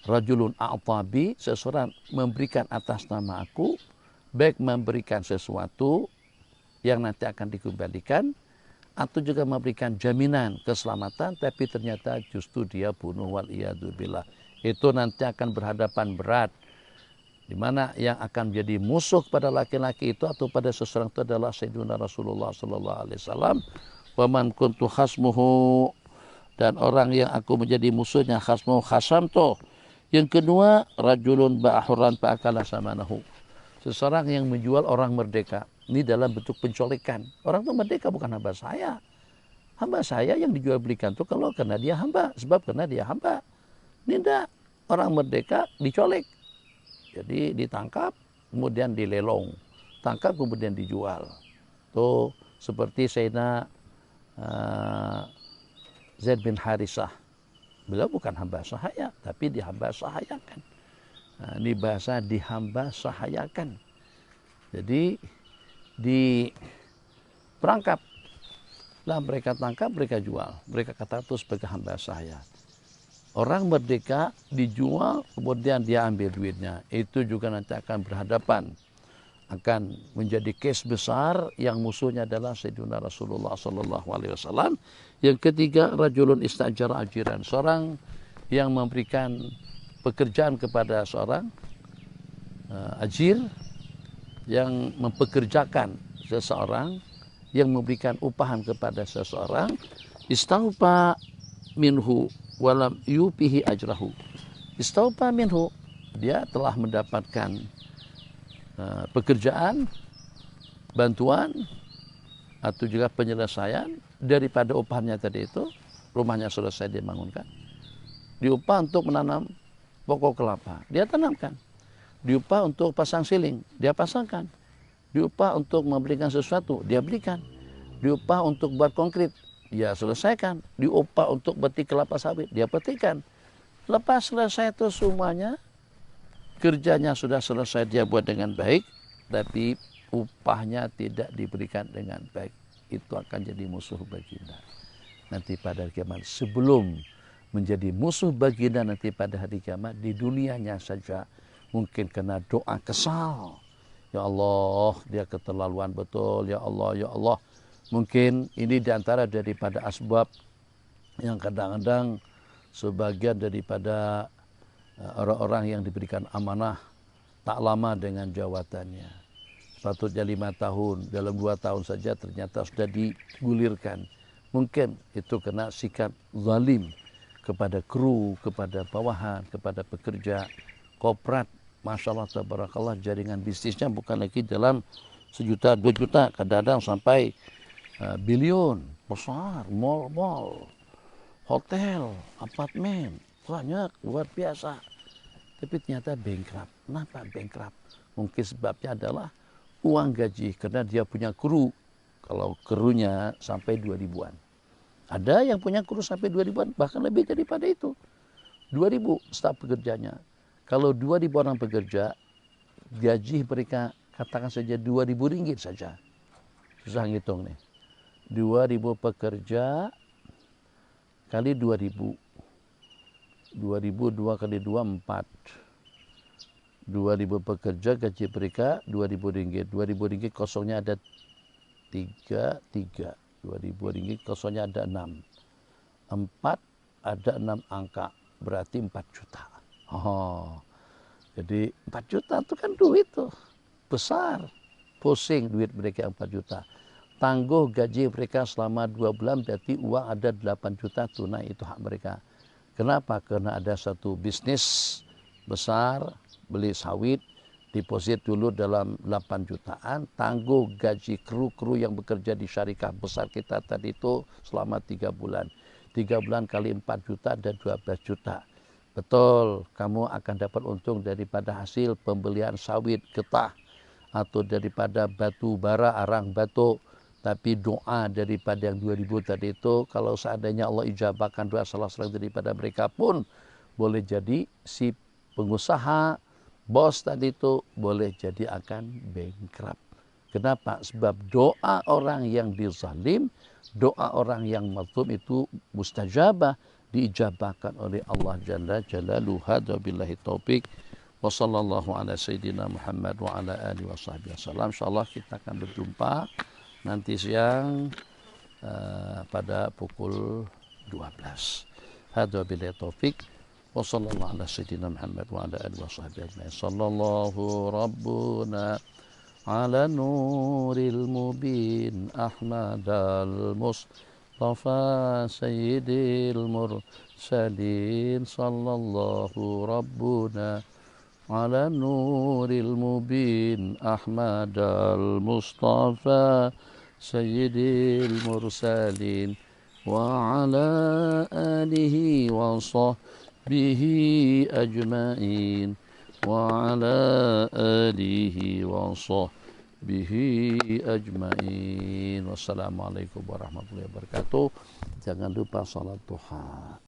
Rajulun a'tabi, seseorang memberikan atas nama aku, baik memberikan sesuatu yang nanti akan dikembalikan, atau juga memberikan jaminan keselamatan, tapi ternyata justru dia bunuh, wal iyadu billah. Itu nanti akan berhadapan berat, di mana yang akan menjadi musuh pada laki-laki itu atau pada seseorang itu adalah Sayyidina Rasulullah sallallahu alaihi wasallam. Wa man kuntu khasmuhu, dan orang yang aku menjadi musuhnya, khasmuhu khasamtu. Yang kedua, rajulun ba'huran fa'akala samanahu, seseorang yang menjual orang merdeka. Ini dalam bentuk pencolekan. Orang itu merdeka, bukan hamba saya. Hamba saya yang dijual belikan itu kalau karena dia hamba, sebab karena dia hamba. Ini tidak, orang merdeka dicolek. Jadi ditangkap, kemudian dilelong. Tangkap, kemudian dijual. Itu seperti Sayyidina Zaid bin Harisah. Beliau bukan hamba sahaya, tapi dihamba sahayakan. Nah, ini bahasa dihamba sahayakan. Jadi diperangkap. Lah mereka tangkap, mereka jual. Mereka kata itu sebagai hamba sahaya. Orang merdeka dijual, kemudian dia ambil duitnya. Itu juga nanti akan berhadapan, akan menjadi case besar yang musuhnya adalah Sayyidina Rasulullah sallallahu alaihi wasallam. Yang ketiga, rajulun istajara ajiran, seorang yang memberikan pekerjaan kepada seorang ajir, yang mempekerjakan seseorang, yang memberikan upahan kepada seseorang, istaupa minhu walam yupihi ajrahu. Istaupa minhu, dia telah mendapatkan pekerjaan, bantuan, atau juga penyelesaian daripada upahannya tadi itu. Rumahnya selesai dibangunkan, diupah untuk menanam pokok kelapa, dia tanamkan. Diupah untuk pasang siling, dia pasangkan. Diupah untuk memberikan sesuatu, dia belikan. Diupah untuk buat konkrit, dia selesaikan. Diupah untuk petik kelapa sawit, dia petikkan. Lepas selesai itu semuanya, kerjanya sudah selesai, dia buat dengan baik, tapi upahnya tidak diberikan dengan baik. Itu akan jadi musuh baginda nanti pada hari kiamat. Sebelum menjadi musuh baginda nanti pada hari kiamat, di dunianya saja mungkin kena doa kesal. Ya Allah, dia keterlaluan betul. Ya Allah, ya Allah. Mungkin ini diantara daripada asbab yang kadang-kadang sebagian daripada orang-orang yang diberikan amanah tak lama dengan jawatannya. Sepatutnya 5 tahun, dalam 2 tahun saja ternyata sudah digulirkan. Mungkin itu kena sikap zalim kepada kru, kepada bawahan, kepada pekerja. Koprat, Masya Allah, tabarakallah, jaringan bisnisnya bukan lagi dalam 1 juta, 2 juta, kadang-kadang sampai bilion, besar, mall-mall, hotel, apartemen, banyak, luar biasa. Tapi ternyata bankrupt. Kenapa bankrupt? Mungkin sebabnya adalah uang gaji, karena dia punya kru. Kalau krunya sampai 2.000-an. Ada yang punya kru sampai 2.000-an, bahkan lebih daripada itu. 2.000 staf pekerjanya. Kalau 2.000 orang bekerja, gaji mereka katakan saja 2.000 ringgit saja. Susah ngitung nih. 2.000 pekerja kali 2.000. 2.000 2 kali 2 4. 2.000 pekerja gaji mereka 2.000 ringgit. 2.000 ringgit kosongnya ada 3. 2.000 ringgit kosongnya ada 6. 4 ada 6 angka. Berarti 4 juta. Oh, jadi 4 juta itu kan duit tuh. Besar. Pusing duit mereka 4 juta. Tangguh gaji mereka selama 2 bulan, berarti uang ada 8 juta tunai, itu hak mereka. Kenapa? Karena ada satu bisnis besar, beli sawit, deposit dulu dalam 8 jutaan, tangguh gaji kru-kru yang bekerja di syarikah besar kita tadi itu selama 3 bulan. 3 bulan kali 4 juta ada 12 juta. Betul, kamu akan dapat untung daripada hasil pembelian sawit, getah, atau daripada batu bara, arang batu. Tapi doa daripada yang 2.000 tadi itu, kalau seandainya Allah ijabahkan doa salah seorang daripada mereka pun, boleh jadi si pengusaha, bos tadi itu, boleh jadi akan bankrupt. Kenapa? Sebab doa orang yang dizalim, doa orang yang mazlum itu mustajabah, diijabahkan oleh Allah Jalla Jalaluhu. Hadza billahi taufik. Wa sallallahu ala sayyidina Muhammad wa ala alihi wa sahbihi wasallam. Insyaallah kita akan berjumpa nanti siang pada pukul 12. Hadza billahi taufik. Wa sallallahu ala sayyidina Muhammad wa ala alihi wa sahbihi ajma'in. Sallallahu rabbuna ala nuril mubin Ahmadal Mustafa sayyidil mursalin. Sallallahu rabbuna ala nuril mubin Ahmadal Mustafa sayyidil mursalin wa ala alihi wa sahbihi ajma'in wa ala alihi wa sahbihi ajma'in. Wassalamualaikum warahmatullahi wabarakatuh. Jangan lupa salat duha.